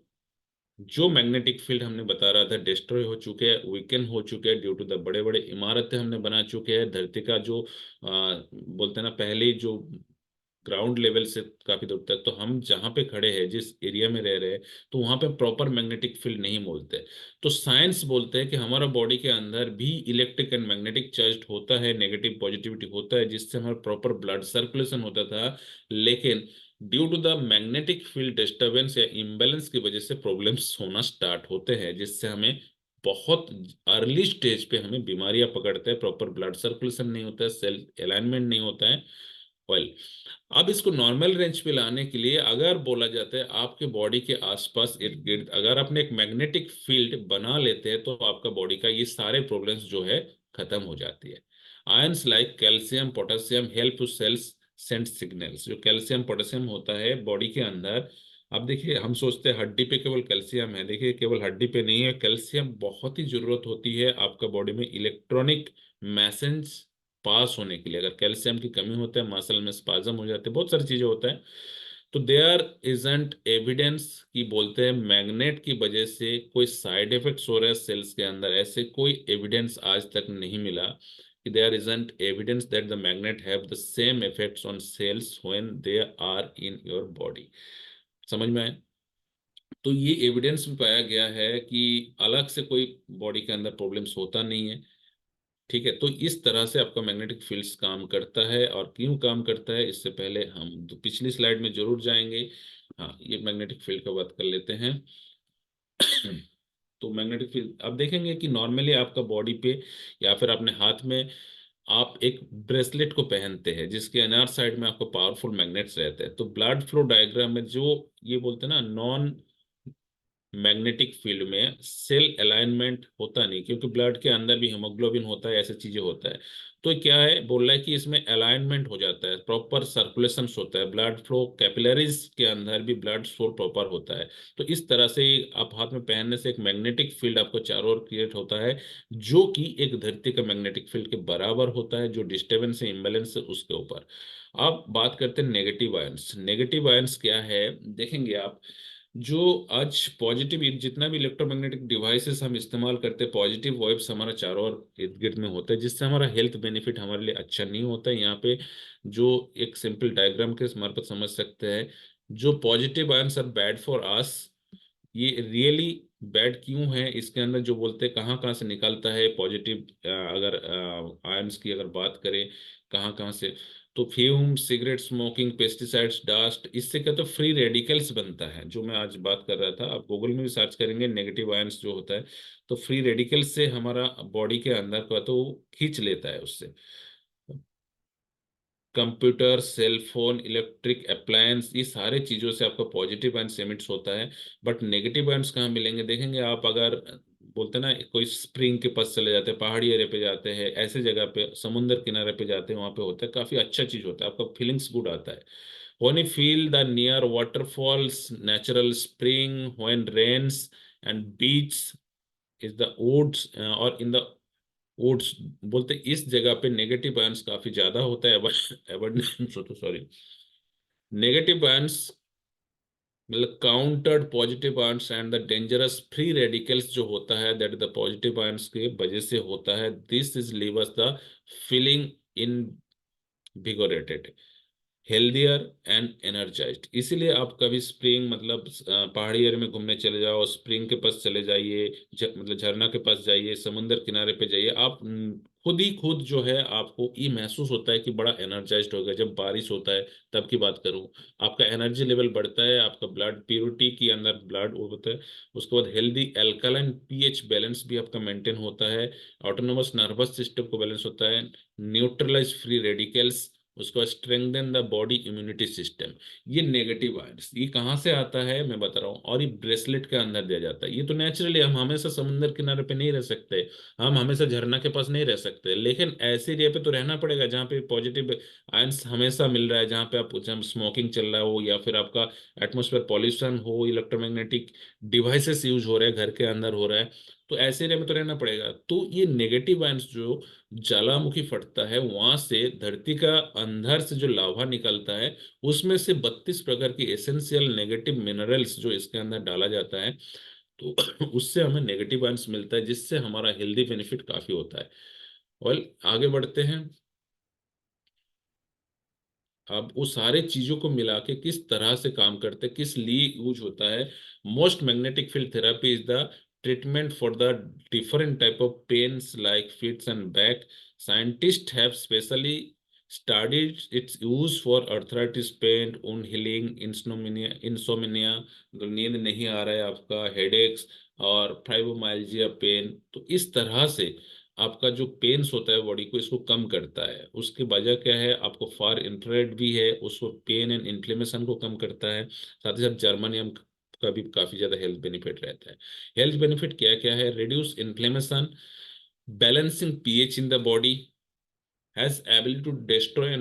जो मैग्नेटिक फील्ड हमने बता रहा था डिस्ट्रॉय हो चुके हैं, वीकन हो चुके हैं, ड्यू टू द बड़े बड़े इमारतें हमने बना चुके हैं। धरती का जो बोलते हैं ना, पहले जो ग्राउंड लेवल से काफी दूर तक, तो हम जहाँ पे खड़े हैं, जिस एरिया में रह रहे हैं, तो वहाँ पे प्रॉपर मैग्नेटिक फील्ड नहीं बोलते। तो साइंस बोलते हैं कि हमारा बॉडी के अंदर भी इलेक्ट्रिक एंड मैग्नेटिक चार्ज होता है, नेगेटिव पॉजिटिविटी होता है, जिससे हमारा प्रॉपर ब्लड सर्कुलेशन होता था। लेकिन due to the magnetic field disturbance या इम्बेलेंस की वजह से प्रॉब्लम्स होना स्टार्ट होते हैं, जिससे हमें बहुत अर्ली स्टेज पे हमें बीमारियां पकड़ते हैं। प्रॉपर ब्लड सर्कुलेशन नहीं होता है, सेल अलाइनमेंट नहीं होता है। ऑयल, अब इसको नॉर्मल रेंज पे लाने के लिए अगर बोला जाता है, आपके बॉडी के आसपास इर्द गिर्द अगर आपने एक मैग्नेटिक फील्ड बना लेते हैं, तो आपका बॉडी का ये सारे प्रॉब्लम्स जो है खत्म हो जाती है। Ions like calcium, potassium help to cells send signals. जो कैल्शियम पोटेशियम होता है बॉडी के अंदर, अब देखिए हम सोचते हैं हड्डी पे केवल कैल्शियम है, देखिए केवल हड्डी पे नहीं है, कैल्शियम बहुत ही जरूरत होती है आपका बॉडी में इलेक्ट्रॉनिक मैसेज पास होने के लिए। अगर कैल्शियम की कमी होता है, मसल में स्पाज्म हो जाते हैं, बहुत सारी चीजें होता है। तो देयर इजंट एविडेंस कि बोलते हैं मैग्नेट की वजह से कोई साइड इफेक्ट्स हो रहे हैं सेल्स के अंदर, ऐसे कोई एविडेंस आज तक नहीं मिला कि there isn't evidence that the magnet have the same effects on cells when they are in your body. समझ में आए? तो ये एविडेंस भी पाया गया है कि अलग से कोई बॉडी के अंदर प्रॉब्लम्स होता नहीं है। ठीक है, तो इस तरह से आपका मैग्नेटिक फील्ड्स काम करता है। और क्यों काम करता है, इससे पहले हम तो पिछली स्लाइड में जरूर जाएंगे। हाँ, ये मैग्नेटिक फील्ड का बात कर लेते हैं। तो मैग्नेटिक फील्ड अब देखेंगे कि नॉर्मली आपका बॉडी पे या फिर अपने हाथ में आप एक ब्रेसलेट को पहनते हैं, जिसके अनार साइड में आपको पावरफुल मैग्नेट्स रहते हैं। तो ब्लड फ्लो डायग्राम में जो ये बोलते हैं ना, नॉन मैग्नेटिक फील्ड में सेल अलाइनमेंट होता नहीं, क्योंकि ब्लड के अंदर भी हीमोग्लोबिन होता है, ऐसे चीजें होता है। तो क्या है, बोल रहा है कि इसमें अलाइनमेंट हो जाता है, प्रॉपर सर्कुलेशन होता है, ब्लड फ्लो, कैपिलरीज के अंदर भी ब्लड फ्लो प्रॉपर होता है। तो इस तरह से आप हाथ में पहनने से एक मैग्नेटिक फील्ड आपको चारों ओर क्रिएट होता है, जो कि एक धरती का मैग्नेटिक फील्ड के बराबर होता है। जो डिस्टर्बेंस है, इम्बेलेंस है, उसके ऊपर। अब बात करते हैं नेगेटिव आयंस। नेगेटिव आयंस क्या है, देखेंगे आप, जो आज पॉजिटिव जितना भी इलेक्ट्रोमैग्नेटिक डिवाइसेस हम इस्तेमाल करते हैं, पॉजिटिव वाइब्स हमारा चारों ओर इर्द गिर्द में होता है, जिससे हमारा हेल्थ बेनिफिट हमारे लिए अच्छा नहीं होता है। यहाँ पे जो एक सिंपल डायग्राम के मार्फत समझ सकते हैं, जो positive ions are bad for us, ये रियली बैड क्यों है, इसके अंदर जो बोलते हैं कहाँ कहाँ से निकलता है पॉजिटिव, अगर आयंस की अगर बात करें कहाँ कहाँ से, तो fume, cigarette smoking, pesticides, dust, इससे क्या तो फ्री रेडिकल्स बनता है, जो मैं आज बात कर रहा था। आप गूगल में भी सर्च करेंगे नेगेटिव आयंस जो होता है, तो फ्री रेडिकल्स से हमारा बॉडी के अंदर का तो वो खींच लेता है उससे। Computer, cell phone, electric appliance, ये सारे चीजों से आपका पॉजिटिव आयंस एमिट्स होता है। बट नेगेटिव आयंस कहाँ मिलेंगे, देखेंगे आप अगर बोलते हैं ना कोई स्प्रिंग के पास चले जाते हैं, पहाड़ी एरिया पे जाते हैं, ऐसे जगह पे समुद्र किनारे पे जाते हैं, वहां पे होता है काफी अच्छा चीज होता है, आपका फीलिंग्स गुड आता है। when you feel the near waterfalls, natural spring, when rains and beach is the woods, और in the वुड्स, बोलते इस जगह पे नेगेटिव आयंस काफी ज्यादा होता है, एबंडेंस तो सॉरी, नेगेटिव आयंस मतलब countered positive ions and the dangerous free radicals जो होता है, दैट द पॉजिटिव आयंस के वजह से होता है, this is leave us the feeling invigorated, healthier and energised. इसीलिए आप कभी स्प्रिंग मतलब पहाड़ी एरिया में घूमने चले जाओ, स्प्रिंग के पास चले जाइए, मतलब झरना के पास जाइए, समुंदर किनारे पे जाइए, आप खुद ही खुद जो है आपको ये महसूस होता है कि बड़ा एनर्जाइज्ड हो गया। जब बारिश होता है तब की बात करूं, आपका एनर्जी लेवल बढ़ता है, आपका ब्लड प्योरिटी के अंदर ब्लड होता है, उसके बाद हेल्दी एल्कालाइन पीएच बैलेंस भी आपका मेंटेन होता है, ऑटोनोमस नर्वस सिस्टम को बैलेंस होता है, न्यूट्रलाइज फ्री रेडिकल्स, उसको strengthen the body immunity system. ये नेगेटिव आयंस ये कहाँ से आता है मैं बता रहा हूँ, और ये ब्रेसलेट के अंदर दिया जाता है। ये तो नेचुरली हम हमेशा समुद्र किनारे पे नहीं रह सकते, हम हमेशा झरना के पास नहीं रह सकते, लेकिन ऐसे एरिया पे तो रहना पड़ेगा जहाँ पे पॉजिटिव आयंस हमेशा मिल रहा है, जहाँ पे आप जहाँ स्मोकिंग चल रहा हो या फिर आपका एटमोसफेयर पॉल्यूशन हो, इलेक्ट्रोमैग्नेटिक डिवाइसेस यूज हो रहे हैं घर के अंदर हो रहा है, तो ऐसे एरिया में तो रहना पड़ेगा। तो ये नेगेटिव आयंस जो ज्वालामुखी फटता है वहां से धरती का अंदर से जो लावा निकलता है, उसमें से 32 प्रकार की एसेंशियल नेगेटिव मिनरल्स जो इसके अंदर डाला जाता है, तो उससे हमें नेगेटिव आयंस मिलता है, जिससे हमारा हेल्दी बेनिफिट काफी होता है। और आगे बढ़ते हैं। अब वो सारे चीजों को मिला के किस तरह से काम करते हैं, किस लिए यूज होता है। Most magnetic field therapy is the treatment for the different type of pains like fits and back. Scientists have specially studied its use for arthritis pain, wound healing, insomnia, मतलब नींद नहीं आ रहा है आपका, हेडेक्स और fibromyalgia pen, तो इस तरह से आपका जो पेन्स होता है बॉडी को, इसको कम करता है। उसकी वजह क्या है, आपको फार इंफ्रारेड भी है, उसको पेन एंड इन्फ्लेमेशन को कम करता है, साथ ही साथ जर्मानियम का भी काफी ज्यादा हेल्थ बेनिफिट रहता है। हेल्थ बेनिफिट क्या क्या है, reduce inflammation, balancing pH in the body, has ability to destroy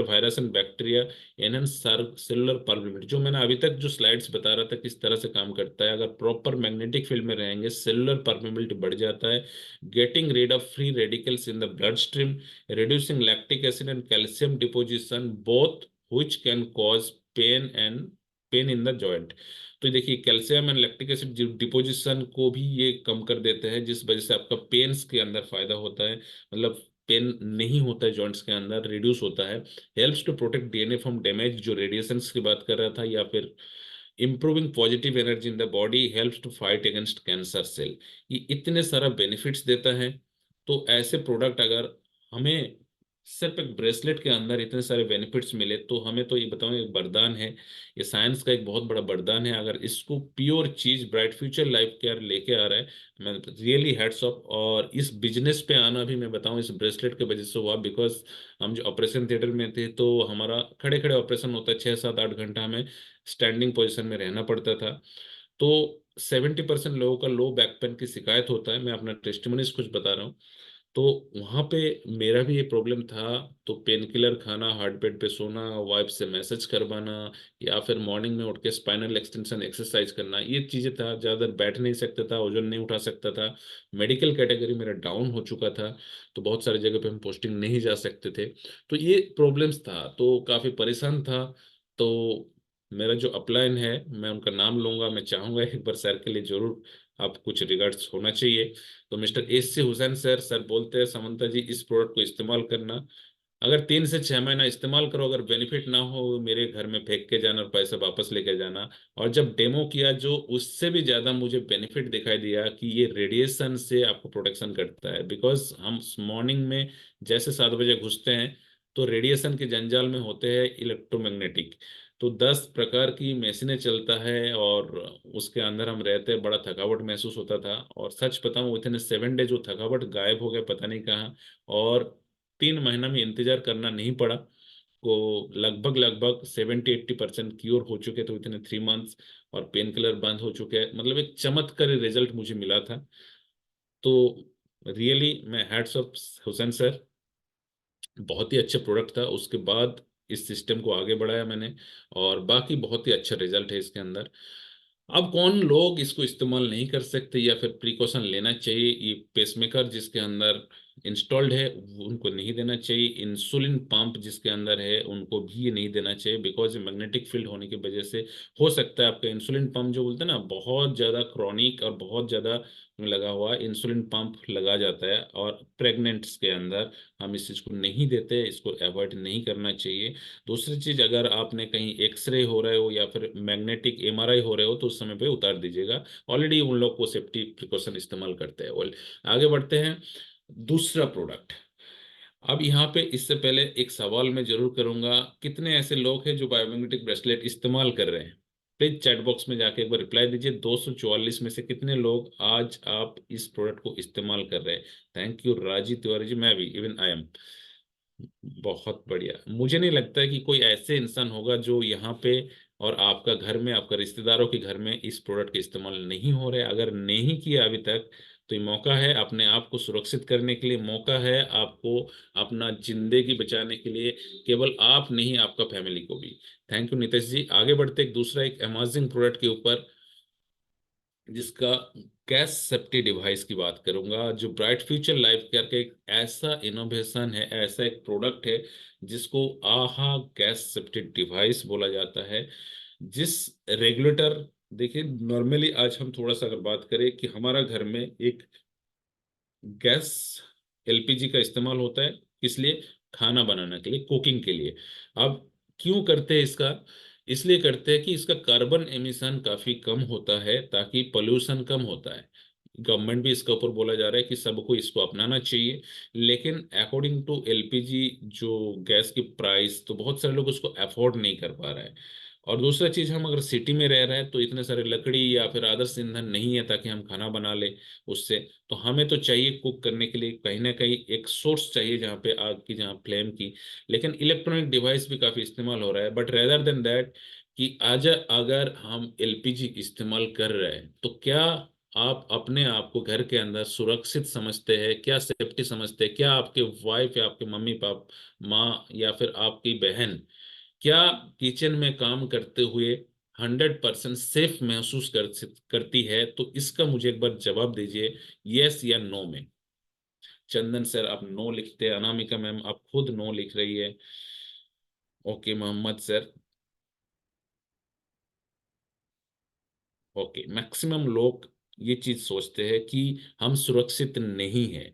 virus and bacteria, enhance cellular permeability. जो मैंने अभी तक जो स्लाइड्स बता रहा था किस तरह से काम करता है, अगर प्रॉपर मैग्नेटिक फील्ड में रहेंगे सेलुलर परमेबिलिटी बढ़ जाता है, getting read of free radicals in the blood stream, reducing lactic acid and calcium deposition, both which can cause pain in the joint. तो देखिए calcium and lactic acid deposition को भी ये कम कर देते हैं, जिस वजह से आपका पेन्स के अंदर फायदा होता है, मतलब पेन नहीं होता है जॉइंट्स के अंदर, रिड्यूस होता है। Helps to protect DNA from damage, जो रेडिएशंस की बात कर रहा था, या फिर improving positive energy in the body, helps to fight against cancer cell. ये इतने सारा बेनिफिट्स देता है। तो ऐसे प्रोडक्ट अगर हमें सिर्फ एक ब्रेसलेट के अंदर इतने सारे बेनिफिट्स मिले, तो हमें तो ये बताऊं एक वरदान है, ये साइंस का एक बहुत बड़ा वरदान है। अगर इसको प्योर चीज ब्राइट फ्यूचर लाइफ केयर लेके आ रहा है, मैं रियली हैट्स ऑफ। और इस बिजनेस पे आना भी मैं बताऊं इस ब्रेसलेट के वजह से हुआ, बिकॉज हम जो ऑपरेशन थिएटर में थे तो हमारा खड़े खड़े ऑपरेशन होता है, 6 7 8 घंटा हमें स्टैंडिंग पोजीशन में रहना पड़ता था। तो 70% लोगों का लो बैक पेन की शिकायत होता है, मैं अपना टेस्टिमोनीज कुछ बता रहा हूँ। तो वहां पे मेरा भी ये प्रॉब्लम था, तो पेन किलर खाना, हार्ड बेड पे सोना, वाइफ से मैसेज करवाना, या फिर मॉर्निंग में उठ के स्पाइनल एक्सटेंशन एक्सरसाइज करना, ये चीजें था। ज्यादा बैठ नहीं सकता था, वजन नहीं उठा सकता था, मेडिकल कैटेगरी मेरा डाउन हो चुका था, तो बहुत सारी जगह पे हम पोस्टिंग नहीं जा सकते थे, तो ये प्रॉब्लम्स था, तो काफी परेशान था। तो मेरा जो अपलाइन है, मैं उनका नाम लूंगा, मैं चाहूंगा एक बार सर के लिए जरूर आप कुछ रिगार्ड्स होना चाहिए। तो mister S C Hussain sir बोलते हैं, समंता जी इस प्रोडक्ट को इस्तेमाल करना, अगर 3 से 6 महीना इस्तेमाल करो, अगर बेनिफिट ना हो, मेरे घर में फेंक के जाना और पैसे वापस लेके जाना। और जब डेमो किया, जो उससे भी ज्यादा मुझे बेनिफिट दिखाई दिया कि ये रेडिएशन से आपको प्रोटेक्शन करता है। बिकॉज हम मॉर्निंग में जैसे 7 बजे घुसते हैं, तो रेडिएशन के जंजाल में होते हैं इलेक्ट्रोमैग्नेटिक। तो 10 प्रकार की मशीनें चलता है, और उसके अंदर हम रहते हैं, बड़ा थकावट महसूस होता था। और सच बताऊं, इतने 7 डे जो थकावट गायब हो गया पता नहीं कहाँ। और 3 महीना में इंतजार करना नहीं पड़ा, को लगभग लगभग 70-80% क्योर हो चुके थे विद इन 3 मंथ्स। और पेन किलर बंद हो चुके हैं, मतलब एक चमत्कारी रिजल्ट मुझे मिला था। तो रियली मैं हैट्स ऑफ हुसैन सर, बहुत ही अच्छा प्रोडक्ट था। उसके बाद इस सिस्टम को आगे बढ़ाया मैंने, और बाकी बहुत ही अच्छा रिजल्ट है इसके अंदर। अब कौन लोग इसको इस्तेमाल नहीं कर सकते या फिर प्रिकॉशन लेना चाहिए, ये पेसमेकर जिसके अंदर इंस्टॉल्ड है उनको नहीं देना चाहिए, इंसुलिन पंप जिसके अंदर है उनको भी ये नहीं देना चाहिए। बिकॉज मैग्नेटिक फील्ड होने की वजह से हो सकता है आपका इंसुलिन पंप जो बोलते हैं ना, बहुत ज़्यादा क्रॉनिक और बहुत ज़्यादा लगा हुआ इंसुलिन पंप लगा जाता है। और प्रेग्नेंट्स के अंदर हम इस चीज़ को नहीं देते, इसको अवॉइड नहीं करना चाहिए। दूसरी चीज, अगर आपने कहीं एक्सरे हो रहे हो या फिर मैग्नेटिक एमआरआई हो रहे हो, तो उस समय पे उतार दीजिएगा। ऑलरेडी उन लोग को सेफ्टी प्रिकॉशन इस्तेमाल करते हैं। well, आगे बढ़ते हैं। दूसरा प्रोडक्ट। अब यहाँ पे इससे पहले एक सवाल मैं जरूर करूंगा, कितने ऐसे लोग हैं जो बायोमैग्नेटिक ब्रेसलेट इस्तेमाल कर रहे हैं? प्लीज चैट बॉक्स में जाके एक बार रिप्लाई दीजिए, 244 में से कितने लोग आज आप इस प्रोडक्ट को इस्तेमाल कर रहे हैं? थैंक यू राजी तिवारी जी, मैं भी, इवन आई एम। बहुत बढ़िया। मुझे नहीं लगता है कि कोई ऐसे इंसान होगा जो यहाँ पे और आपका घर में, आपका रिश्तेदारों के घर में इस प्रोडक्ट का इस्तेमाल नहीं हो रहा है। अगर नहीं किया अभी तक, तो ये मौका है अपने आप को सुरक्षित करने के लिए, मौका है आपको अपना जिंदगी बचाने के लिए। केवल आप नहीं, आपका फैमिली को भी। थैंक यू नितेश जी। आगे बढ़ते एक दूसरा एक अमेजिंग प्रोडक्ट के ऊपर, जिसका गैस सेफ्टी डिवाइस की बात करूंगा, जो ब्राइट फ्यूचर लाइफ केयर का एक ऐसा इनोवेशन है, ऐसा एक प्रोडक्ट है जिसको आहा गैस सेफ्टी डिवाइस बोला जाता है। जिस रेगुलेटर, देखिए नॉर्मली आज हम थोड़ा सा अगर बात करें कि हमारा घर में एक गैस एलपीजी का इस्तेमाल होता है, किस लिए? खाना बनाने के लिए, कुकिंग के लिए। अब क्यों करते हैं इसका? इसलिए करते हैं कि इसका कार्बन एमिशन काफी कम होता है, ताकि पोल्यूशन कम होता है। गवर्नमेंट भी इसके ऊपर बोला जा रहा है कि सबको इसको अपनाना चाहिए। लेकिन अकॉर्डिंग टू एलपीजी जो गैस की प्राइस, तो बहुत सारे लोग उसको अफोर्ड नहीं कर पा रहे हैं। और दूसरा चीज, हम अगर सिटी में रह रहे हैं तो इतने सारे लकड़ी या फिर आदर्श ईंधन नहीं है ताकि हम खाना बना ले उससे। तो हमें तो चाहिए कुक करने के लिए कहीं ना कहीं एक सोर्स चाहिए, जहाँ पे आग की, जहाँ फ्लेम की। लेकिन इलेक्ट्रॉनिक डिवाइस भी काफी इस्तेमाल हो रहा है। बट रेदर देन दैट, कि आज अगर हम एलपीजी इस्तेमाल कर रहे हैं, तो क्या आप अपने आप को घर के अंदर सुरक्षित समझते हैं? क्या सेफ्टी समझते हैं? क्या आपके वाइफ या आपके मम्मी पाप, माँ या फिर आपकी बहन, क्या किचन में काम करते हुए 100% सेफ महसूस करती है? तो इसका मुझे एक बार जवाब दीजिए, यस या नो में। चंदन सर आप नो लिखते हैं, अनामिका मैम आप खुद नो लिख रही है। Okay Mohammed sir. Okay, maximum लोग ये चीज सोचते हैं कि हम सुरक्षित नहीं है।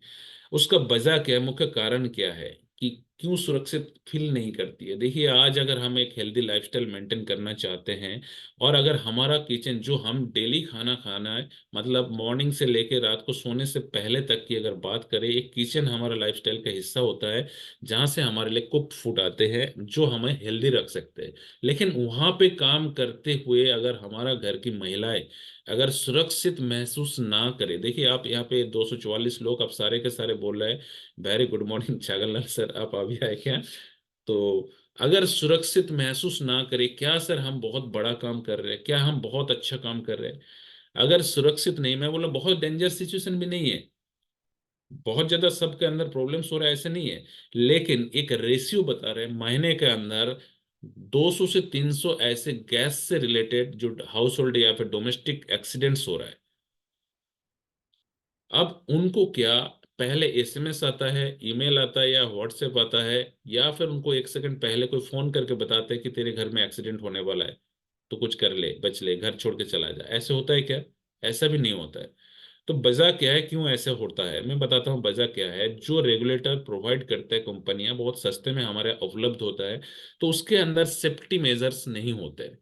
उसका वजह क्या है, मुख्य कारण क्या है कि क्यों सुरक्षित फील नहीं करती है? देखिए, आज अगर हम एक हेल्दी लाइफस्टाइल मेंटेन करना चाहते हैं, और अगर हमारा किचन जो हम डेली खाना खाना है, मतलब मॉर्निंग से लेकर रात को सोने से पहले तक की अगर बात करें, एक किचन हमारा लाइफस्टाइल का हिस्सा होता है, जहाँ से हमारे लिए कुक फूड आते हैं जो हमें हेल्दी रख सकते हैं। लेकिन वहां पे काम करते हुए अगर हमारा घर की महिलाएं अगर सुरक्षित महसूस ना करे, देखिए आप यहाँ पे 244 लोग आप सारे के सारे बोल रहे हैं, वेरी गुड मॉर्निंग छागललाल सर, आप अभी आए क्या? तो अगर सुरक्षित महसूस ना करे, क्या सर हम बहुत बड़ा काम कर रहे हैं, क्या हम बहुत अच्छा काम कर रहे हैं? अगर सुरक्षित नहीं, मैं बोला बहुत डेंजर सिचुएशन भी नहीं है, बहुत ज्यादा सबके अंदर प्रॉब्लम्स हो रहा है ऐसे नहीं है। लेकिन एक रेशियो बता रहे हैं, महीने के अंदर 200 से 300 ऐसे गैस से रिलेटेड जो हाउस होल्ड या फिर डोमेस्टिक एक्सीडेंट्स हो रहा है। अब उनको क्या, पहले एसएमएस आता है, ईमेल आता है, या व्हाट्सएप आता है, या फिर उनको 1 सेकंड पहले कोई फोन करके बताते हैं कि तेरे घर में एक्सीडेंट होने वाला है, तो कुछ कर ले, बच ले, घर छोड़ के चला जा। ऐसे होता है क्या? ऐसा भी नहीं होता है। तो वजह क्या है, क्यों ऐसे होता है, मैं बताता हूँ वजह क्या है। जो रेगुलेटर प्रोवाइड करते हैं कंपनियां, बहुत सस्ते में हमारे उपलब्ध होता है, तो उसके अंदर सेफ्टी मेजर्स नहीं होते हैं,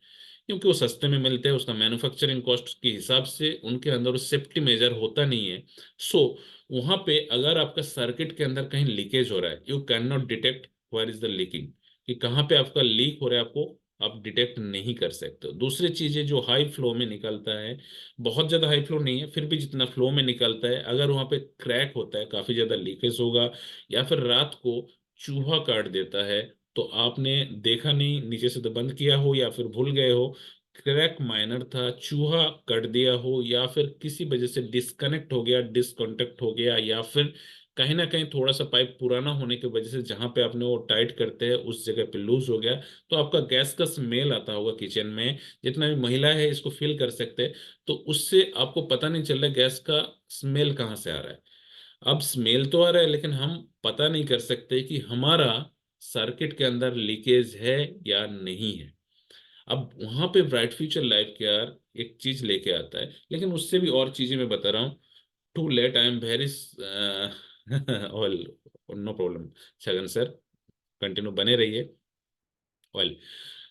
क्योंकि वो सस्ते में मिलते हैं, उसका मैन्युफैक्चरिंग कॉस्ट के हिसाब से उनके अंदर सेफ्टी मेजर होता नहीं है। सो वहां पे अगर आपका सर्किट के अंदर कहीं लीकेज हो रहा है, you can not detect where is the leaking, कि कहाँ पे आपका लीक हो रहा है, आपको आप डिटेक्ट नहीं कर सकते हो। दूसरी चीजें, जो हाई फ्लो में निकलता है, बहुत ज्यादा हाई फ्लो नहीं है, फिर भी जितना फ्लो में निकलता है, अगर वहां पे क्रैक होता है, काफी ज्यादा लीकेज होगा, या फिर रात को चूहा काट देता है, तो आपने देखा नहीं, नीचे से तो बंद किया हो या फिर भूल गए हो, क्रैक माइनर था, चूहा कट दिया हो, या फिर किसी वजह से डिस्कनेक्ट हो गया, डिसकॉन्टेक्ट हो गया, या फिर कहीं ना कहीं थोड़ा सा पाइप पुराना होने की वजह से जहां पे आपने वो टाइट करते हैं उस जगह पे लूज हो गया, तो आपका गैस का स्मेल आता होगा किचन में, जितना भी महिला है इसको फील कर सकते हैं। तो उससे आपको पता नहीं चल रहा है गैस का स्मेल कहाँ से आ रहा है। अब स्मेल तो आ रहा है, लेकिन हम पता नहीं कर सकते कि हमारा सर्किट के अंदर लीकेज है या नहीं है। अब वहां पे ब्राइट फ्यूचर लाइफ केयर एक चीज लेके आता है, लेकिन उससे भी और चीजें मैं बता रहा हूँ। Too late, I am very all, no problem, Chhagan sir, continue बने रहिए। ऑयल,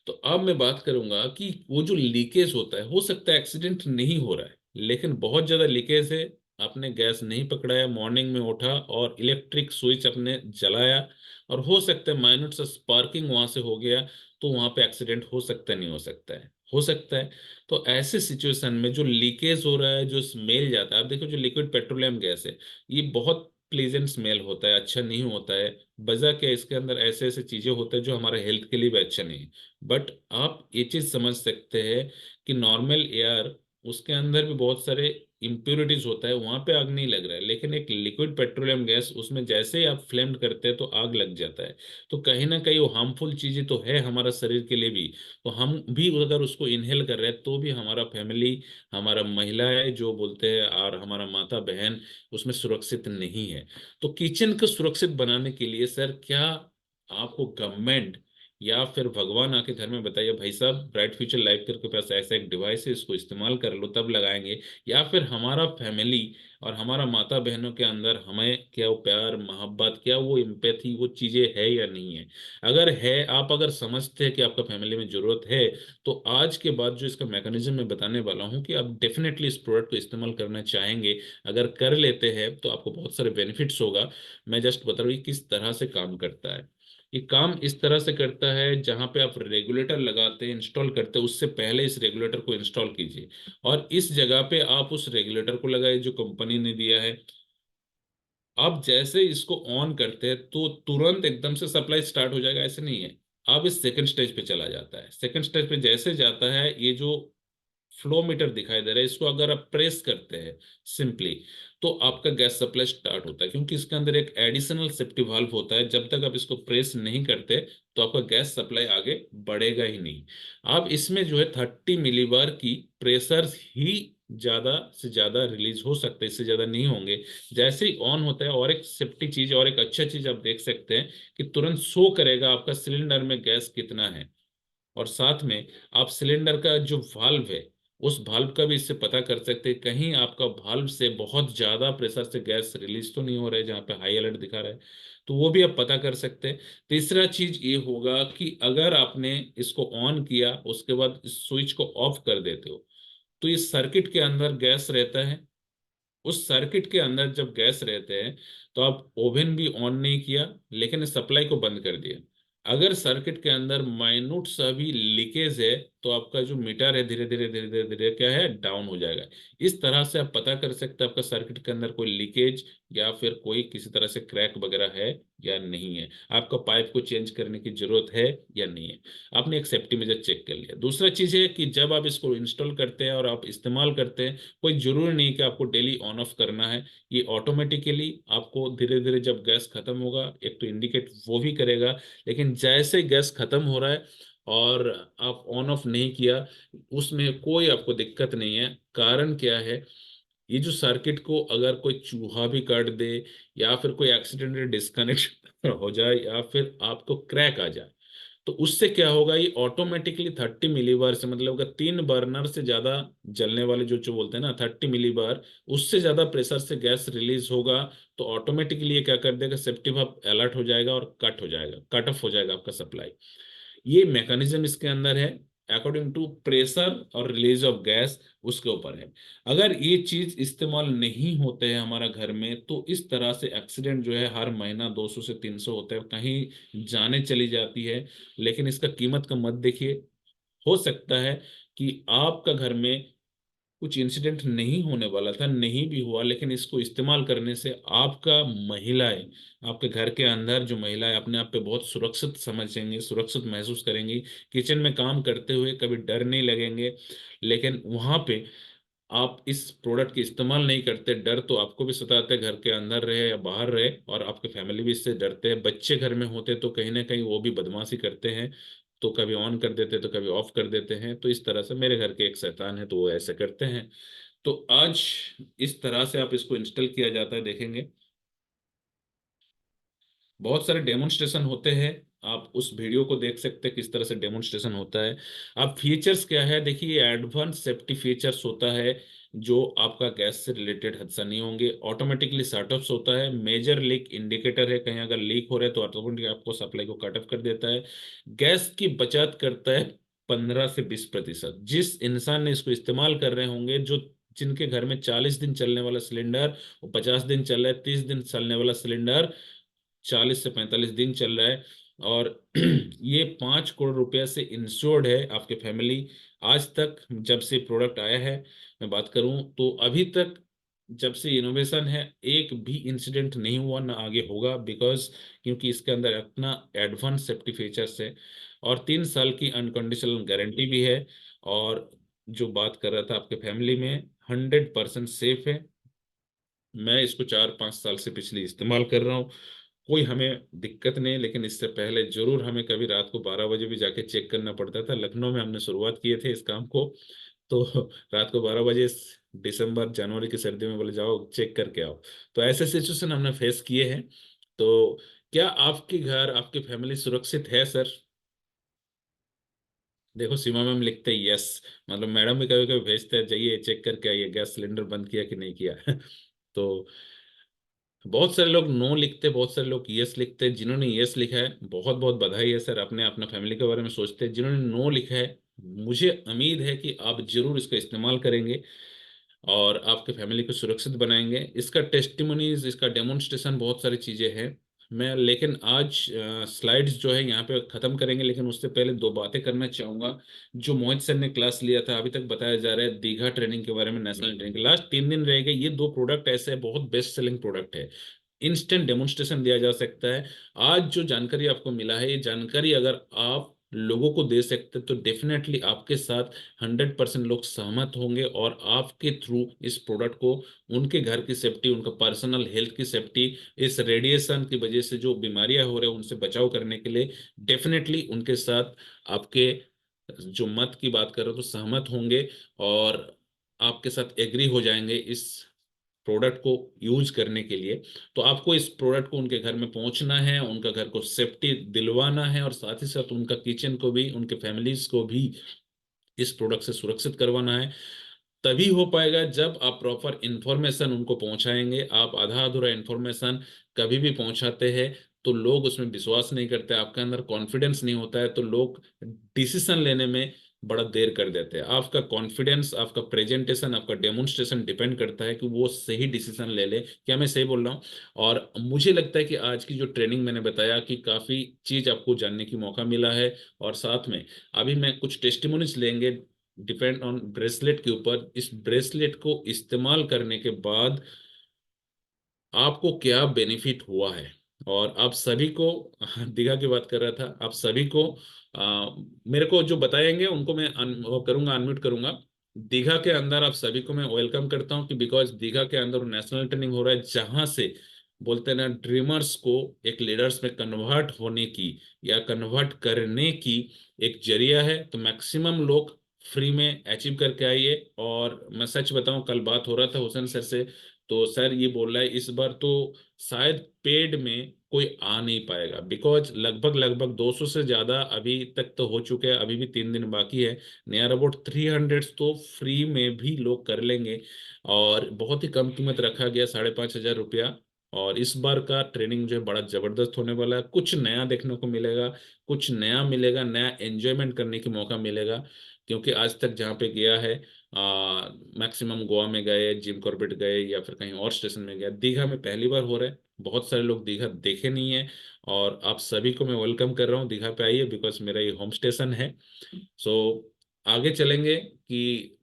तो अब मैं बात करूंगा कि वो जो लीकेज होता है, हो सकता है एक्सीडेंट नहीं हो रहा है, लेकिन बहुत ज्यादा लीकेज है, आपने गैस नहीं पकड़ाया, मॉर्निंग में उठा और इलेक्ट्रिक स्विच आपने जलाया, और हो सकता है माइन्यूट सा स्पार्किंग वहां से हो गया, तो वहां पे एक्सीडेंट हो सकता है, नहीं हो सकता है, हो सकता है। तो ऐसे सिचुएशन में जो लीकेज हो रहा है, जो स्मेल जाता है, आप देखो जो लिक्विड पेट्रोलियम गैस है, ये बहुत प्लीजेंट स्मेल होता है, अच्छा नहीं होता है। वजह क्या है, इसके अंदर ऐसे ऐसे चीजें होते हैं जो हमारे हेल्थ के लिए भी अच्छा नहीं है। बट आप ये चीज समझ सकते हैं कि नॉर्मल एयर, उसके अंदर भी बहुत सारे इम्प्योरिटीज होता है, वहां पे आग नहीं लग रहा है, लेकिन एक लिक्विड पेट्रोलियम गैस, उसमें जैसे ही आप फ्लेम करते हैं तो आग लग जाता है। तो कहीं ना कहीं वो हार्मफुल चीजें तो है हमारा शरीर के लिए भी, तो हम भी अगर उसको इनहेल कर रहे हैं तो भी हमारा फैमिली, हमारा महिलाएं जो बोलते हैं, और हमारा माता बहन उसमें सुरक्षित नहीं है। तो किचन को सुरक्षित बनाने के लिए सर, क्या आपको गवर्नमेंट या फिर भगवान आके घर में बताइए, भाई साहब ब्राइट फ्यूचर लाइफ केयर के पास ऐसा एक डिवाइस है, इसको इस्तेमाल कर लो, तब लगाएंगे, या फिर हमारा फैमिली और हमारा माता बहनों के अंदर हमें क्या वो प्यार मोहब्बत, क्या वो इम्पैथी, वो चीजें है या नहीं है। अगर है, आप अगर समझते हैं कि आपका फैमिली में जरूरत है, तो आज के बाद जो इसका मैकेनिज्म मैं बताने वाला हूँ कि आप डेफिनेटली इस प्रोडक्ट को इस्तेमाल करना चाहेंगे। अगर कर लेते हैं तो आपको बहुत सारे बेनिफिट्स होगा। मैं जस्ट बता रहा हूँ कि किस तरह से काम करता है। ये काम इस तरह से करता है, जहां पे आप रेगुलेटर लगाते हैं, इंस्टॉल करते हैं, उससे पहले इस रेगुलेटर को इंस्टॉल कीजिए, और इस जगह पे आप उस रेगुलेटर को लगाइए जो कंपनी ने दिया है। आप जैसे इसको ऑन करते हैं तो तुरंत एकदम से सप्लाई स्टार्ट हो जाएगा, ऐसे नहीं है। अब इस सेकंड स्टेज पे चला जाता है, सेकंड स्टेज पे जैसे जाता है, ये जो फ्लो मीटर दिखाई दे रहा है, इसको अगर आप प्रेस करते हैं सिंपली, तो आपका गैस सप्लाई स्टार्ट होता है, क्योंकि इसके अंदर एक एडिशनल सेफ्टी वाल्व होता है, जब तक आप इसको प्रेस नहीं करते तो आपका गैस सप्लाई आगे बढ़ेगा ही नहीं। आप इसमें जो है 30 मिलीबार की प्रेशर ही ज्यादा से ज्यादा रिलीज हो सकते हैं, इससे ज्यादा नहीं होंगे। जैसे ही ऑन होता है, और एक सेफ्टी चीज और एक अच्छा चीज आप देख सकते हैं कि तुरंत शो करेगा आपका सिलेंडर में गैस कितना है, और साथ में आप सिलेंडर का जो वाल्व है, उस वाल्व का भी इससे पता कर सकते हैं, कहीं आपका वाल्व से बहुत ज्यादा प्रेशर से गैस रिलीज तो नहीं हो रहा है, जहां पे हाई अलर्ट दिखा रहा है, तो वो भी आप पता कर सकते हैं। तीसरा चीज ये होगा कि अगर आपने इसको ऑन किया, उसके बाद इस स्विच को ऑफ कर देते हो, तो इस सर्किट के अंदर गैस रहता है। उस सर्किट के अंदर जब गैस रहते हैं, तो आप ओवन भी ऑन नहीं किया, लेकिन सप्लाई को बंद कर दिया। अगर सर्किट के अंदर माइन्यूट सा भी लीकेज है, तो आपका जो मीटर है धीरे धीरे धीरे धीरे धीरे क्या है, डाउन हो जाएगा। इस तरह से आप पता कर सकते हैं आपका सर्किट के अंदर कोई लीकेज या फिर कोई किसी तरह से क्रैक वगैरह है या नहीं है, आपका पाइप को चेंज करने की जरूरत है या नहीं है। आपने एक सेफ्टी मेजर चेक कर लिया। दूसरा चीज है कि जब आप इसको इंस्टॉल करते हैं और आप इस्तेमाल करते हैं, कोई जरूरी नहीं कि आपको डेली ऑन ऑफ करना है। ये ऑटोमेटिकली आपको धीरे धीरे जब गैस खत्म होगा, एक तो इंडिकेट वो भी करेगा, लेकिन जैसे ही गैस खत्म हो रहा है और आप ऑन ऑफ नहीं किया, उसमें कोई आपको दिक्कत नहीं है। कारण क्या है, ये जो सर्किट को अगर कोई चूहा भी काट दे, या फिर कोई एक्सीडेंटली डिस्कनेक्ट हो जाए, या फिर आपको क्रैक आ जाए, तो उससे क्या होगा, ये ऑटोमेटिकली 30 मिली बार से, मतलब अगर 3 बर्नर से ज्यादा जलने वाले जो जो बोलते हैं ना 30 मिली बार, उससे ज्यादा प्रेशर से गैस रिलीज होगा, तो ऑटोमेटिकली ये क्या कर देगा, सेफ्टी valve अलर्ट हो जाएगा और कट हो जाएगा, कट ऑफ हो जाएगा आपका सप्लाई। ये मैकेनिज्म इसके अंदर है, अकॉर्डिंग टू प्रेशर और रिलीज ऑफ गैस उसके ऊपर है। अगर ये चीज इस्तेमाल नहीं होते हैं हमारा घर में, तो इस तरह से एक्सीडेंट जो है हर महीना 200 से 300 होते हैं, कहीं जाने चली जाती है। लेकिन इसका कीमत का मत देखिए। हो सकता है कि आपका घर में कुछ इंसिडेंट नहीं होने वाला था, नहीं भी हुआ, लेकिन इसको इस्तेमाल करने से आपका महिलाएं, आपके घर के अंदर जो महिलाएं अपने आप पे बहुत सुरक्षित समझेंगी, सुरक्षित महसूस करेंगी। किचन में काम करते हुए कभी डर नहीं लगेंगे। लेकिन वहां पे आप इस प्रोडक्ट की इस्तेमाल नहीं करते, डर तो आपको भी सताता है, घर के अंदर रहे या बाहर रहे, और आपके फैमिली भी इससे डरते हैं। बच्चे घर में होते तो कहीं ना कहीं वो भी बदमाशी करते हैं, तो कभी ऑन कर देते तो कभी ऑफ कर देते हैं। तो इस तरह से मेरे घर के एक शैतान है, तो वो ऐसे करते हैं। तो आज इस तरह से आप इसको इंस्टॉल किया जाता है, देखेंगे बहुत सारे डेमोन्स्ट्रेशन होते हैं। आप उस वीडियो को देख सकते हैं किस तरह से डेमोन्स्ट्रेशन होता है। अब फीचर्स क्या है, देखिए ये एडवांस सेफ्टी फीचर्स होता है, जो आपका गैस से रिलेटेड हादसा नहीं होंगे। ऑटोमेटिकली शट ऑफ होता है, मेजर लीक इंडिकेटर है, कहीं अगर लीक हो रहा है तो ऑटोमेटिक आपको सप्लाई को कट ऑफ कर देता है। गैस की बचत करता है 15 से 20%। जिस इंसान ने इसको इस्तेमाल कर रहे होंगे, जो जिनके घर में 40 दिन चलने वाला सिलेंडर, वो 50 दिन चल रहा है, 30 दिन चलने वाला सिलेंडर 40 से 45 दिन चल रहा है, और ये 5 करोड़ रुपया से इंश्योर्ड है आपके फैमिली। आज तक जब से प्रोडक्ट आया है, मैं बात करूं तो अभी तक जब से इनोवेशन है, एक भी इंसिडेंट नहीं हुआ, ना आगे होगा, बिकॉज क्योंकि इसके अंदर इतना एडवांस सेफ्टी फीचर्स है, और 3 साल की अनकंडीशनल गारंटी भी है। और जो बात कर रहा था आपके फैमिली में, 100% सेफ है। मैं इसको 4-5 साल से पिछली इस्तेमाल कर रहा हूँ, कोई हमें दिक्कत नहीं। लेकिन इससे पहले जरूर हमें कभी रात को 12 बजे भी जाके चेक करना पड़ता था। लखनऊ में हमने शुरुआत किए थे इस काम को, तो रात को 12 बजे दिसंबर जनवरी की सर्दी में बोले जाओ चेक करके आओ। तो ऐसे सिचुएशन हमने फेस किए हैं। तो क्या आपके घर, आपकी फैमिली सुरक्षित है सर? देखो सीमा मैम लिखते हैं यस, मतलब मैडम भी कभी कभी भेजते हैं, जाइए चेक करके आइए गैस सिलेंडर बंद किया कि नहीं किया। तो बहुत सारे लोग नो लिखते हैं, बहुत सारे लोग यस लिखते हैं। जिन्होंने यस लिखा है बहुत बहुत बधाई है सर, अपने अपना फैमिली के बारे में सोचते हैं। जिन्होंने नो लिखा है, मुझे उम्मीद है कि आप जरूर इसका इस्तेमाल करेंगे और आपके फैमिली को सुरक्षित बनाएंगे। इसका टेस्टिमोनीज, इसका डेमोन्स्ट्रेशन, बहुत सारी चीजें हैं। मैं लेकिन आज स्लाइड्स जो है यहाँ पे खत्म करेंगे, लेकिन उससे पहले दो बातें करना चाहूंगा। जो मोहित सर ने क्लास लिया था, अभी तक बताया जा रहा है दीघा ट्रेनिंग के बारे में, नेशनल ट्रेनिंग लास्ट 3 दिन रहेगा। ये दो प्रोडक्ट ऐसे हैं, बहुत बेस्ट सेलिंग प्रोडक्ट है, इंस्टेंट डेमोन्स्ट्रेशन दिया जा सकता है। आज जो जानकारी आपको मिला है, ये जानकारी अगर आप लोगों को दे सकते तो डेफिनेटली आपके साथ 100% लोग सहमत होंगे, और आपके थ्रू इस प्रोडक्ट को उनके घर की सेफ्टी, उनका पर्सनल हेल्थ की सेफ्टी, इस रेडिएशन की वजह से जो बीमारियां हो रहे हैं उनसे बचाव करने के लिए डेफिनेटली उनके साथ आपके जो मत की बात कर रहे हो तो सहमत होंगे, और आपके साथ एग्री हो जाएंगे इस प्रोडक्ट को यूज करने के लिए। तो आपको इस प्रोडक्ट को उनके घर में पहुंचना है, उनका घर को सेफ्टी दिलवाना है, और साथ ही साथ उनका किचन को भी, उनके फैमिलीज को भी इस प्रोडक्ट से सुरक्षित करवाना है। तभी हो पाएगा जब आप प्रॉपर इंफॉर्मेशन उनको पहुंचाएंगे। आप आधा अधूरा इंफॉर्मेशन कभी भी पहुंचाते हैं तो लोग उसमें विश्वास नहीं करते, आपके अंदर कॉन्फिडेंस नहीं होता है, तो लोग डिसीजन लेने में बड़ा देर कर देते हैं। आपका कॉन्फिडेंस, आपका प्रेजेंटेशन, आपका डेमोन्स्ट्रेशन डिपेंड करता है कि वो सही डिसीजन ले ले। क्या मैं सही बोल रहा हूँ? और मुझे लगता है कि आज की जो ट्रेनिंग मैंने बताया कि काफी चीज आपको जानने की मौका मिला है। और साथ में अभी मैं कुछ टेस्टिमोनीज लेंगे डिपेंड ऑन ब्रेसलेट के ऊपर। इस ब्रेसलेट को इस्तेमाल करने के बाद आपको क्या बेनिफिट हुआ है, और आप सभी को दीघा की बात कर रहा था, आप सभी को मेरे को जो बताएंगे उनको मैं वो करूंगा, अनम्यूट करूंगा। दीघा के अंदर आप सभी को मैं वेलकम करता हूं, कि बिकॉज दीघा के अंदर नेशनल ट्रेनिंग हो रहा है, जहां से बोलते हैं ना ड्रीमर्स को एक लीडर्स में कन्वर्ट होने की या कन्वर्ट करने की एक जरिया है। तो मैक्सिमम लोग फ्री में अचीव करके आइए। और मैं सच बताऊं, कल बात हो रहा था हुसैन सर से, तो सर ये बोल रहा है इस बार तो शायद पेड में कोई आ नहीं पाएगा, बिकॉज लगभग लगभग 200 से ज्यादा अभी तक तो हो चुके हैं, अभी भी 3 दिन बाकी है। नियर अबाउट 300 तो फ्री में भी लोग कर लेंगे। और बहुत ही कम कीमत रखा गया, 5,500 रुपया। और इस बार का ट्रेनिंग जो है बड़ा जबरदस्त होने वाला है, कुछ नया देखने को मिलेगा, कुछ नया मिलेगा, नया एंजॉयमेंट करने की मौका मिलेगा। क्योंकि आज तक जहाँ पे गया है, मैक्सिमम गोवा में गए, जिम कॉर्बेट गए, या फिर कहीं और स्टेशन में गया, दीघा में पहली बार हो रहा है। बहुत सारे लोग दीघा देखे नहीं है। और आप सभी को मैं वेलकम कर रहा हूँ, दीघा पे आइए, बिकॉज मेरा ये होम स्टेशन है। सो आगे चलेंगे कि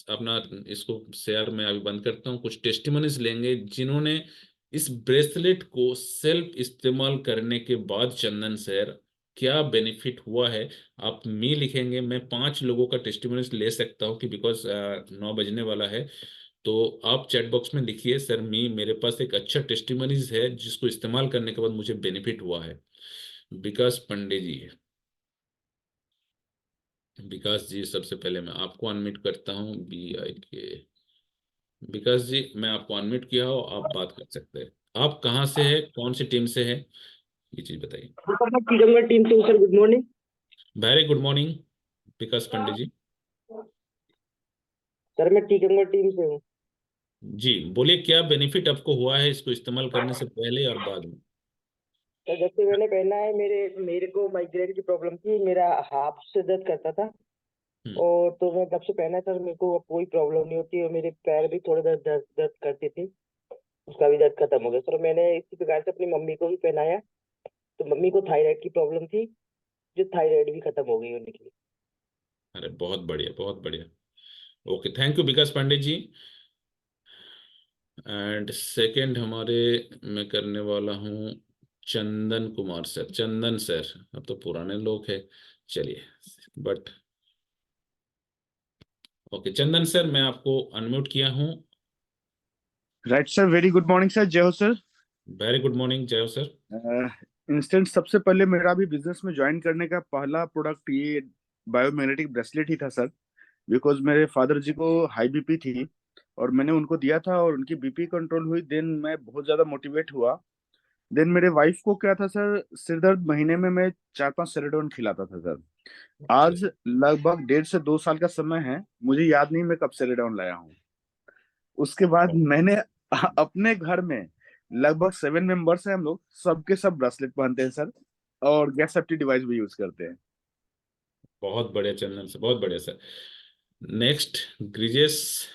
अपना इसको शेयर में अभी बंद करता हूँ, कुछ टेस्टिमोनीज लेंगे जिन्होंने इस ब्रेसलेट को सेल्फ इस्तेमाल करने के बाद चंदन सर क्या बेनिफिट हुआ है। आप मी लिखेंगे, मैं 5 लोगों का टेस्टिमोनीज ले सकता हूँ कि बिकॉज 9 बजने वाला है। तो आप चैट बॉक्स में लिखिए, सर मी मेरे पास एक अच्छा टेस्टिमोनीज है जिसको इस्तेमाल करने के बाद मुझे बेनिफिट हुआ है। विकास पांडे जी है। विकास जी, सबसे पहले मैं आपको अनम्यूट करता हूँ, BIK। विकास जी, मैं आपको अनम्यूट किया हो, आप बात कर सकते हैं। आप कहाँ से हैं, कौन सी टीम से हैं, ये चीज बताइए। सर मैं टीकमगढ़ टीम से हूँ sir. Good morning. Very good morning Vikas Pandey ji. Sir मैं टीकमगढ़ टीम से हूँ। जी बोलिए, क्या बेनिफिट आपको हुआ है इसको इस्तेमाल करने से पहले और बाद में। सर जब से मैंने पहना है, मेरे मेरे को माइग्रेन की प्रॉब्लम थी, मेरा हाथ से दर्द करता था। हम्म। और तो मैं तब से पहना है सर, मेरे को अब कोई प्रॉब्लम नहीं होती, और मेरे पैर भी थोड़े दर्द दर्द दर्द करते थे, उसका भी दर्द खत्म हो गया सर। मैंने इसी प्रकार से अपनी मम्मी को भी पहनाया, तो मम्मी को थायराइड की प्रॉब्लम थी, जो थायराइड भी खत्म हो गई उनकी। अरे बहुत बढ़िया, बहुत बढ़िया। Okay, thank you Vikas Pandey ji. And second हमारे मैं करने वाला हूँ चंदन कुमार सर। चंदन सर अब तो पुराने लोग हैं, चलिए, बट ओके चंदन सर, मैं आपको अनम्यूट किया हूँ। Right sir, very good morning sir, जय हो सर। वेरी गुड मॉर्निंग, जय हो सर। इंस्टेंट सबसे पहले मेरा भी बिजनेस में ज्वाइन करने का पहला प्रोडक्ट ये बायोमैग्नेटिक ब्रेसलेट ही था सर। बिकॉज मेरे फादर जी को हाई बीपी थी, और मैंने उनको दिया था और उनकी बीपी कंट्रोल हुई। देन मैं बहुत ज्यादा मोटिवेट हुआ। देन मेरे वाइफ को क्या था सर, सिर दर्द, महीने में मैं 4-5 सेरेडोन खिलाता था सर। अच्छा। आज लगभग 1.5 से 2 साल का समय है, मुझे याद नहीं मैं कब सेरेडोन लाया हूँ। उसके बाद मैंने अपने घर में लगभग 7 मेंबर्स हैं हम लोग, सबके सब ब्रेसलेट पहनते हैं सर, और गैस सेफ्टी डिवाइस भी यूज करते हैं। बहुत बढ़िया चंदन सर, बहुत बढ़िया सर। नेक्स्ट गिरजेश,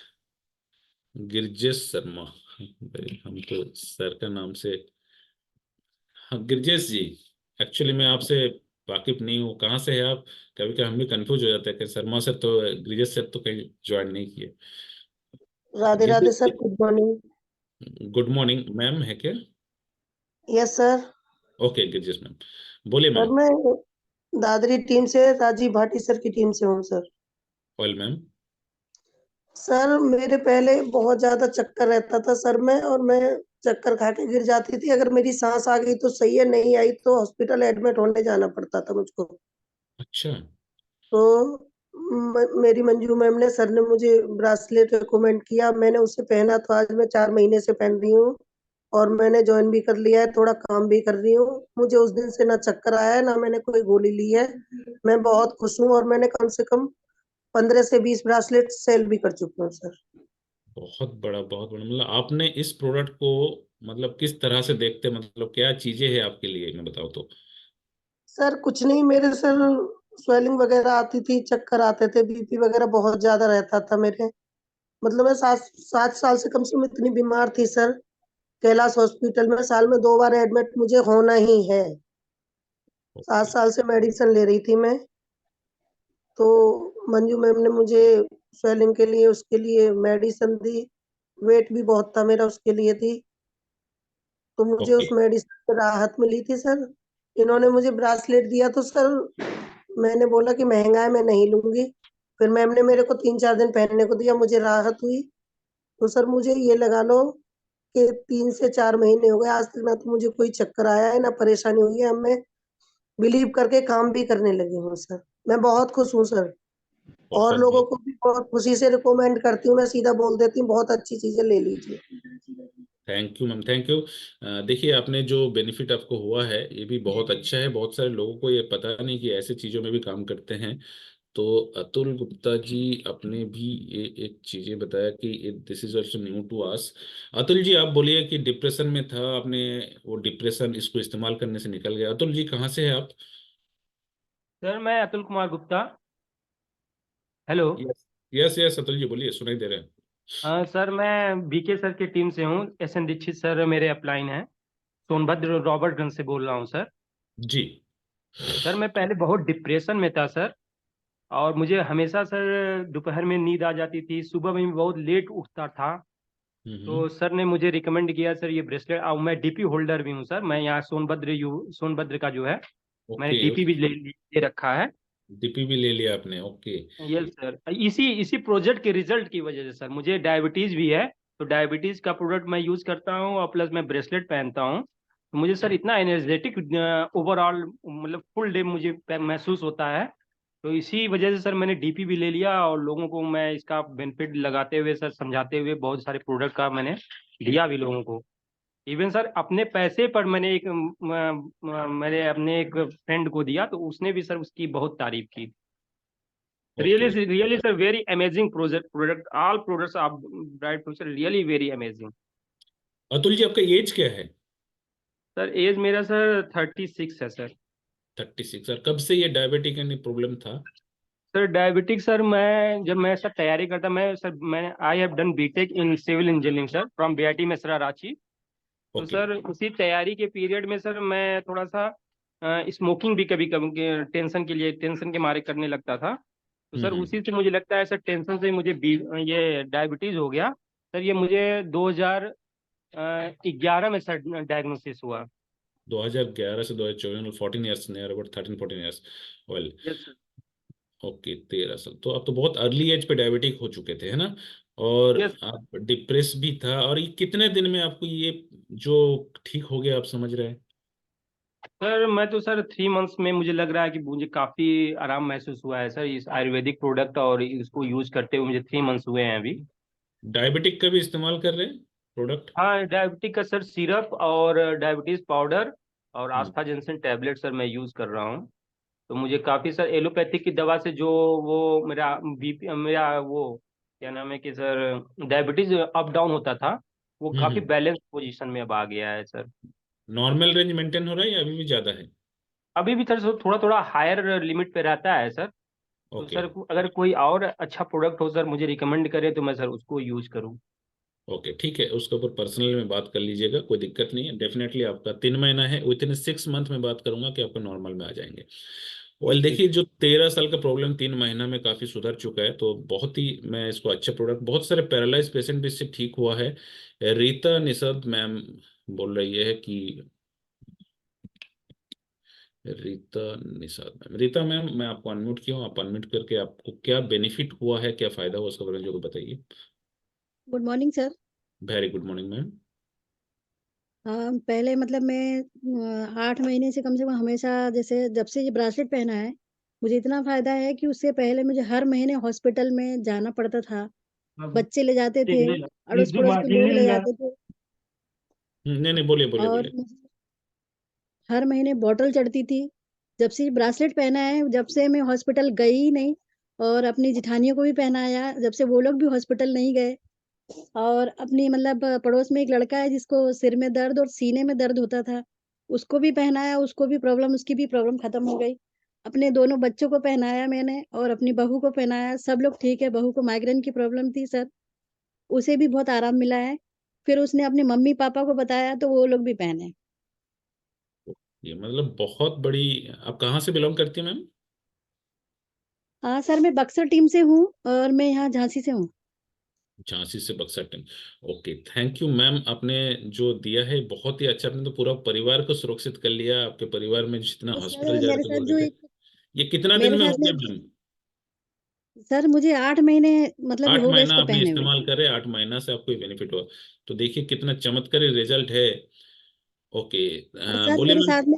गिरजेश शर्मा। भाई, हम तो सर का नाम से, हाँ गिरजेश जी। एक्चुअली मैं आपसे वाकिफ नहीं हूँ, कहाँ से है आप। कभी कभी हम भी कंफ्यूज हो जाते हैं कि शर्मा सर तो, गिरजेश सर तो कहीं ज्वाइन नहीं किए। Radhe Radhe Girjesh sir, ji, good morning. Good morning ma'am, है क्या। Yes sir. Okay Girjesh ma'am, बोलिए सर मैम। मैं दादरी टीम से, राजीव भाटी सर की टीम से हूँ सर। Oil ma'am. सर मेरे पहले बहुत ज्यादा चक्कर रहता था सर में, और मैं चक्कर खा के गिर जाती थी। अगर मेरी सांस आ गई तो सही है, नहीं आई तो हॉस्पिटल एडमिट होने जाना पड़ता था मुझको। अच्छा। तो मेरी मंजू मैम ने, सर ने मुझे ब्रासलेट रिकमेंड किया, मैंने उसे पहना, तो आज मैं 4 महीने से पहन रही हूँ। और मैंने ज्वाइन भी कर लिया है, थोड़ा काम भी कर रही हूँ। मुझे उस दिन से ना चक्कर आया है, ना मैंने कोई गोली ली है। मैं बहुत खुश हूँ, और मैंने कम से कम 15 से 20 ब्रासलेट सेल भी कर चुकी हूँ सर। बहुत बड़ा, बहुत बड़ा। मतलब आपने इस प्रोडक्ट को मतलब किस तरह से देखते, मतलब क्या चीजें हैं आपके लिए, मैं बताओ तो। सर कुछ नहीं, मेरे सर स्वेलिंग वगैरह आती थी, चक्कर आते थे, बीपी वगैरह बहुत ज्यादा रहता था मेरे। मतलब मैं 7 7 साल से कम से कम इतनी बीमार थी सर। कैलाश हॉस्पिटल में साल में 2 बार एडमिट मुझे होना ही है। 7 साल से मेडिसिन ले रही थी मैं। तो मंजू मैम ने मुझे स्वेलिंग के लिए, उसके लिए मेडिसिन दी। वेट भी बहुत था मेरा, उसके लिए थी। तो मुझे ओके। उस मेडिसिन से राहत मिली थी सर। इन्होंने मुझे ब्रासलेट दिया, तो सर मैंने बोला कि महंगा है, मैं नहीं लूंगी। फिर मैम ने मेरे को 3 4 दिन पहनने को दिया, मुझे राहत हुई। तो सर मुझे ये लगा लो कि 3 से 4 महीने हो गए, आज तक ना तो मुझे कोई चक्कर आया है, ना परेशानी हुई है। अब मैं बिलीव करके काम भी करने लगी हूँ सर। मैं बहुत खुश हूँ सर। और बहुत लोगों बहुत को भी बहुत खुशी से रिकमेंड करती हूँ, मैं सीधा बोल देती हूँ बहुत अच्छी चीजें ले लीजिए। Thank you ma'am, thank you. देखिए, आपने जो बेनिफिट आपको हुआ है ये भी बहुत अच्छा है। बहुत सारे लोगों को ये पता नहीं कि ऐसे चीज़ों में भी काम करते हैं। तो अतुल गुप्ता जी, आपने भी ये एक चीजें बताया कि this is also new to us. Atul ji, आप बोलिए कि डिप्रेशन में था, आपने वो डिप्रेशन इसको इस्तेमाल करने से निकल गया। अतुल जी, कहाँ से है आप? सर मैं Atul Kumar Gupta. Hello. Yes, yes, yes Atul ji बोलिए, सुनाई दे रहे हैं। सर मैं बीके सर की टीम से हूँ। एस एन दीक्षित सर मेरे अपलाइन हैं। सोनभद्र रॉबर्टगंज से बोल रहा हूँ सर। जी। सर मैं पहले बहुत डिप्रेशन में था सर। और मुझे हमेशा सर दोपहर में नींद आ जाती थी, सुबह में बहुत लेट उठता था। हम्म। तो सर ने मुझे रिकमेंड किया सर ये ब्रेसलेट। और मैं डीपी होल्डर भी हूँ सर। मैं यहाँ सोनभद्र का जो है, मैंने ओके। डीपी भी ले रखा है। डीपी भी ले लिया आपने, ओके। Yes sir. इसी इसी प्रोजेक्ट के रिजल्ट की वजह से सर मुझे डायबिटीज भी है। तो डायबिटीज का प्रोडक्ट मैं यूज करता हूँ और प्लस मैं ब्रेसलेट पहनता हूँ। तो मुझे सर इतना एनर्जेटिक ओवरऑल मतलब फुल डे मुझे महसूस होता है। तो इसी वजह से सर मैंने डीपी भी ले लिया और लोगों को मैं इसका बेनिफिट लगाते हुए सर समझाते हुए बहुत सारे प्रोडक्ट का मैंने दिया भी लोगों को। इवन सर अपने पैसे पर मैंने मैंने अपने एक फ्रेंड को दिया, तो उसने भी सर उसकी बहुत तारीफ की। Okay. Really, it's a very amazing product. All products of Bright Future really very amazing. Atul ji, आपका एज क्या है? सर एज मेरा सर 36 है सर। 36। और कब से ये डायबिटिक यानी प्रॉब्लम था? सर डायबिटिक सर मैं सर तैयारी करता मैंने I have done BTech in civil engineering sir from BIT Mesra Ranchi. तो ओके। सर उसी तैयारी के पीरियड में सर मैं थोड़ा सा स्मोकिंग भी कभी कभी टेंशन के मारे करने लगता था। तो सर हम्म। उसी से मुझे लगता है सर टेंशन से मुझे ये डायबिटीज हो गया। सर ये मुझे 2011 में सर डायग्नोसिस हुआ। 2011 से 2024, 14 years, near about 13-14 years. Well. Yes sir. Okay, 13 साल तो आप तो बहुत अर्ली एज पे डायबिटिक हो चुके थे, है ना? और यस आप डिप्रेस भी था, और ये कितने दिन में आपको ये जो ठीक हो गया, आप समझ रहे हैं? सर मैं तो सर 3 मंथ्स में मुझे लग रहा है कि मुझे काफी आराम महसूस हुआ है सर इस आयुर्वेदिक प्रोडक्ट, और इसको यूज करते हुए मुझे 3 मंथ्स हुए हैं अभी। डायबिटिक का भी इस्तेमाल कर रहे हैं प्रोडक्ट? हाँ डायबिटिक का सर सिरप और डायबिटीज पाउडर और हम्म। आस्था जेंसन टैबलेट सर मैं यूज कर रहा हूँ। तो मुझे काफी सर एलोपैथिक की दवा से जो वो मेरा बीपी मेरा वो क्या नाम है कि सर डायबिटीज अप डाउन होता था, वो काफी हम्म। बैलेंस पोजीशन में अब आ गया है सर। नॉर्मल रेंज मेंटेन हो रहा है या अभी भी ज्यादा है? अभी भी सर थोड़ा थोड़ा हायर लिमिट पे रहता है सर। तो ओके। सर अगर कोई और अच्छा प्रोडक्ट हो सर मुझे रिकमेंड करे तो मैं सर उसको यूज करूँ। ओके, ठीक है, उसके ऊपर पर्सनल में बात कर लीजिएगा, कोई दिक्कत नहीं है। डेफिनेटली आपका 3 महीना है, विद इन 6 मंथ में बात करूंगा कि आपका नॉर्मल में आ जाएंगे। वेल, ठीक देखिए, है। जो 13 साल का प्रॉब्लम 3 महीना में काफी सुधर चुका है, तो बहुत ही मैं इसको अच्छा प्रोडक्ट, बहुत सारे पैरालाइज पेशेंट भी इससे ठीक हुआ है। रीता निषद मैम बोल रही है कि रीता निषाद मैम, रीता मैम, मैं आपको अनम्यूट किया हूँ, आप अनम्यूट करके आपको क्या बेनिफिट हुआ है, क्या फायदा हुआ, उसके बारे में जो बताइए। Good morning sir. Very good morning ma'am. पहले मतलब मैं 8 महीने से कम हमेशा जैसे जब से ये ब्रासलेट पहना है मुझे इतना फायदा है कि उससे पहले मुझे हर महीने हॉस्पिटल में जाना पड़ता था। बच्चे ले जाते थे, अड़ोस पड़ोस के लोग ले जाते थे, नहीं नहीं, बोलिए बोलिए और बोलिए। हर महीने बॉटल चढ़ती थी। जब से ये ब्रासलेट पहना है, जब से मैं हॉस्पिटल गई ही नहीं, और अपनी जिठानियों को भी पहनाया जब से वो लोग भी हॉस्पिटल नहीं गए। और अपनी मतलब पड़ोस में एक लड़का है जिसको सिर में दर्द और सीने में दर्द होता था, उसको भी पहनाया, उसकी भी प्रॉब्लम खत्म हो गई। अपने दोनों बच्चों को पहनाया मैंने और अपनी बहू को पहनाया, सब लोग ठीक है। बहू को माइग्रेन की प्रॉब्लम थी सर, उसे भी बहुत आराम मिला है। फिर उसने अपने मम्मी पापा को बताया तो वो लोग भी पहने। ये मतलब बहुत बड़ी। आप कहाँ से बिलोंग करती हैं मैम? हाँ सर, मैं बक्सर टीम से हूँ और मैं यहाँ झांसी से हूँ। झांसी से Buxar team. Okay, thank you ma'am, आपने जो दिया है बहुत ही अच्छा। आपने तो पूरा परिवार को सुरक्षित कर लिया। आपके परिवार में जितना तो हॉस्पिटल सर जा रहे मेरे थे साथ बोल जो रहे थे। एक ये कितना दिन मेरे में साथ हो में गया मैम? सर मुझे 8 महीने मतलब आठ हो गए महीना इसको आपने पहने हुए। इस्तेमाल करे, 8 महीना से आपको बेनिफिट हुआ। तो देखिए कितना चमत्कारी रिजल्ट है। ओके। और सर बोलिए मेरे मैम। साथ में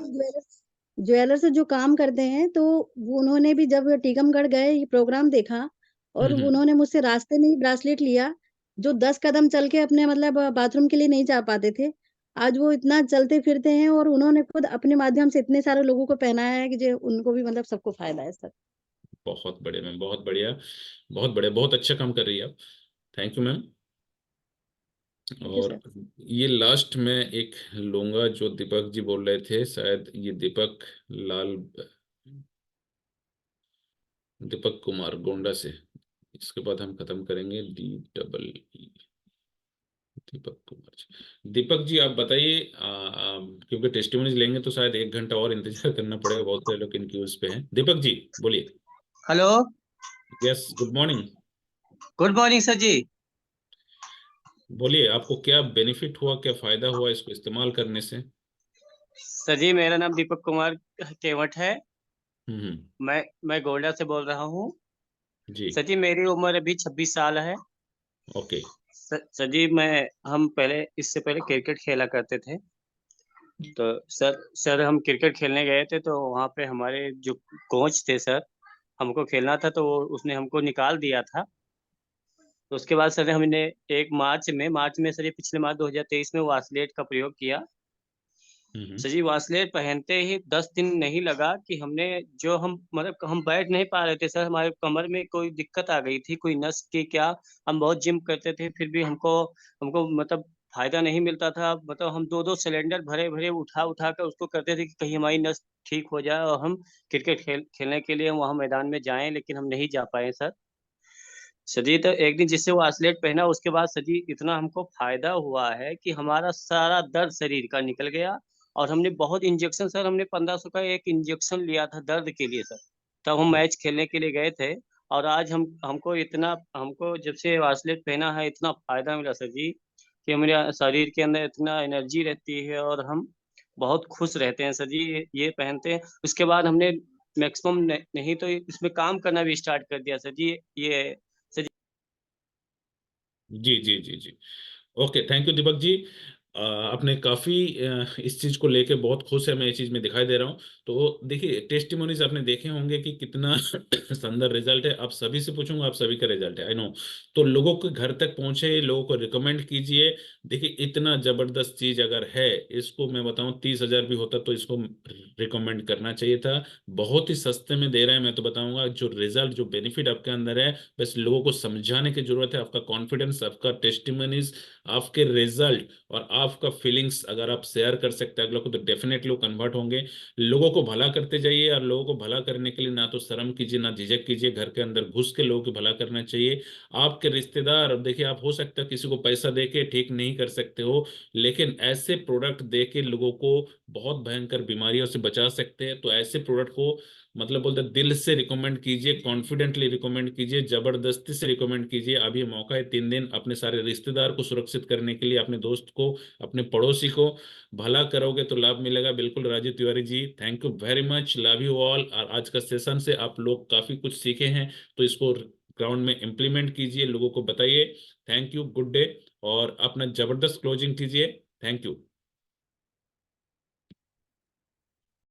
ज्वेलर्स जो काम करते हैं, तो उन्होंने भी जब टीकमगढ़ गए ये प्रोग्राम देखा, और हम्म। उन्होंने मुझसे रास्ते में ही ब्रासलेट लिया। जो 10 कदम चल के अपने मतलब बाथरूम के लिए नहीं जा पाते थे, आज वो इतना चलते फिरते हैं और उन्होंने खुद अपने माध्यम से इतने सारे लोगों को पहनाया है कि जो उनको भी मतलब सबको फायदा है सर। बहुत बढ़िया मैम, बहुत बढ़िया, बहुत बढ़िया, बहुत अच्छा काम कर रही है आप। Thank you ma'am. Thank you और सर। ये लास्ट में एक लूंगा जो दीपक जी बोल रहे थे, शायद ये दीपक लाल, दीपक कुमार गोंडा से। इसके बाद हम खत्म करेंगे, DEE, दीपक कुमार जी। दीपक जी आप बताइए, क्योंकि टेस्टिमोनीज लेंगे तो शायद 1 घंटा और इंतजार करना पड़ेगा, बहुत सारे लोग इनक्यूज पे हैं। दीपक जी बोलिए। Hello. Yes, good morning. Good morning sir ji. बोलिए, आपको क्या बेनिफिट हुआ, क्या फायदा हुआ इसको इस्तेमाल करने से? सर जी मेरा नाम दीपक कुमार केवट है। हम्म। मैं गोल्डा से बोल रहा हूँ। जी। सर जी मेरी उम्र अभी 26 साल है। ओके। सर जी हम पहले इससे पहले क्रिकेट खेला करते थे। तो सर हम क्रिकेट खेलने गए थे तो वहाँ पे हमारे जो कोच थे सर, हमको खेलना था तो उसने हमको निकाल दिया था। तो उसके बाद सर हमने एक मार्च में सर ये पिछले मार्च 2023 में वासलेट का प्रयोग किया। हम्म। सर जी वासलेट पहनते ही 10 दिन नहीं लगा कि हमने जो हम मतलब हम बैठ नहीं पा रहे थे सर, हमारे कमर में कोई दिक्कत आ गई थी, कोई नस की क्या। हम बहुत जिम करते थे फिर भी हमको हमको मतलब फायदा नहीं मिलता था। मतलब हम दो दो सिलेंडर भरे भरे उठा उठा कर उसको करते थे कि कहीं हमारी नस ठीक हो जाए और हम क्रिकेट खेलने के लिए वहाँ मैदान में जाएं, लेकिन हम नहीं जा पाए सर। सर जी तो एक दिन जिससे वो आसलेट पहना उसके बाद सर जी इतना हमको फायदा हुआ है कि हमारा सारा दर्द शरीर का निकल गया। और हमने बहुत इंजेक्शन सर, हमने 1500 का एक इंजेक्शन लिया था दर्द के लिए सर। तब हम मैच खेलने के लिए गए थे। और आज हमको जब से आसलेट पहना है इतना फायदा मिला सर जी कि मेरे शरीर के अंदर इतना एनर्जी रहती है और हम बहुत खुश रहते हैं सर जी। ये पहनते हैं उसके बाद हमने मैक्सिमम नहीं तो इसमें काम करना भी स्टार्ट कर दिया सर जी। ये जी जी जी जी। Okay, thank you Deepak ji. आपने काफी इस चीज को लेके बहुत खुश है, मैं ये चीज में दिखाई दे रहा हूँ। तो देखिए, टेस्टिमोनीज आपने देखे होंगे कि कितना शानदार रिजल्ट है। आप सभी से पूछूंगा, आप सभी का रिजल्ट है, आई नो। तो लोगों के घर तक पहुंचे, लोगों को रिकमेंड कीजिए। देखिए, इतना जबरदस्त चीज अगर है, इसको मैं बताऊं 30,000 भी होता तो इसको रिकमेंड करना चाहिए था। बहुत ही सस्ते में दे रहे हैं, मैं तो बताऊंगा जो रिजल्ट, जो बेनिफिट आपके अंदर है, बस लोगों को समझाने की जरूरत है। आपका कॉन्फिडेंस, आपका टेस्टिमोनीज, आपके रिजल्ट और आपका फीलिंग्स अगर आप शेयर कर सकते हैं अगलों को, तो डेफिनेटली वो कन्वर्ट होंगे। लोगों को भला करते जाइए, और लोगों को भला करने के लिए ना तो शर्म कीजिए ना झिझक कीजिए, घर के अंदर घुस के लोगों को भला करना चाहिए। आपके रिश्तेदार, अब देखिए, आप हो सकता है किसी को पैसा दे के ठीक नहीं कर सकते हो, लेकिन ऐसे प्रोडक्ट दे के लोगों को बहुत भयंकर बीमारियों से बचा सकते हैं। तो ऐसे प्रोडक्ट को मतलब बोलते दिल से रिकमेंड कीजिए, कॉन्फिडेंटली रिकमेंड कीजिए, जबरदस्ती से रिकमेंड कीजिए। अभी मौका है 3 दिन अपने सारे रिश्तेदार को सुरक्षित करने के लिए, अपने दोस्त को, अपने पड़ोसी को। भला करोगे तो लाभ मिलेगा। बिल्कुल Rajiv Tiwari ji, thank you very much, love you all. और आज का सेशन से आप लोग काफी कुछ सीखे हैं, तो इसको ग्राउंड में इम्प्लीमेंट कीजिए, लोगों को बताइए। Thank you, good day. और अपना जबरदस्त क्लोजिंग कीजिए। Thank you.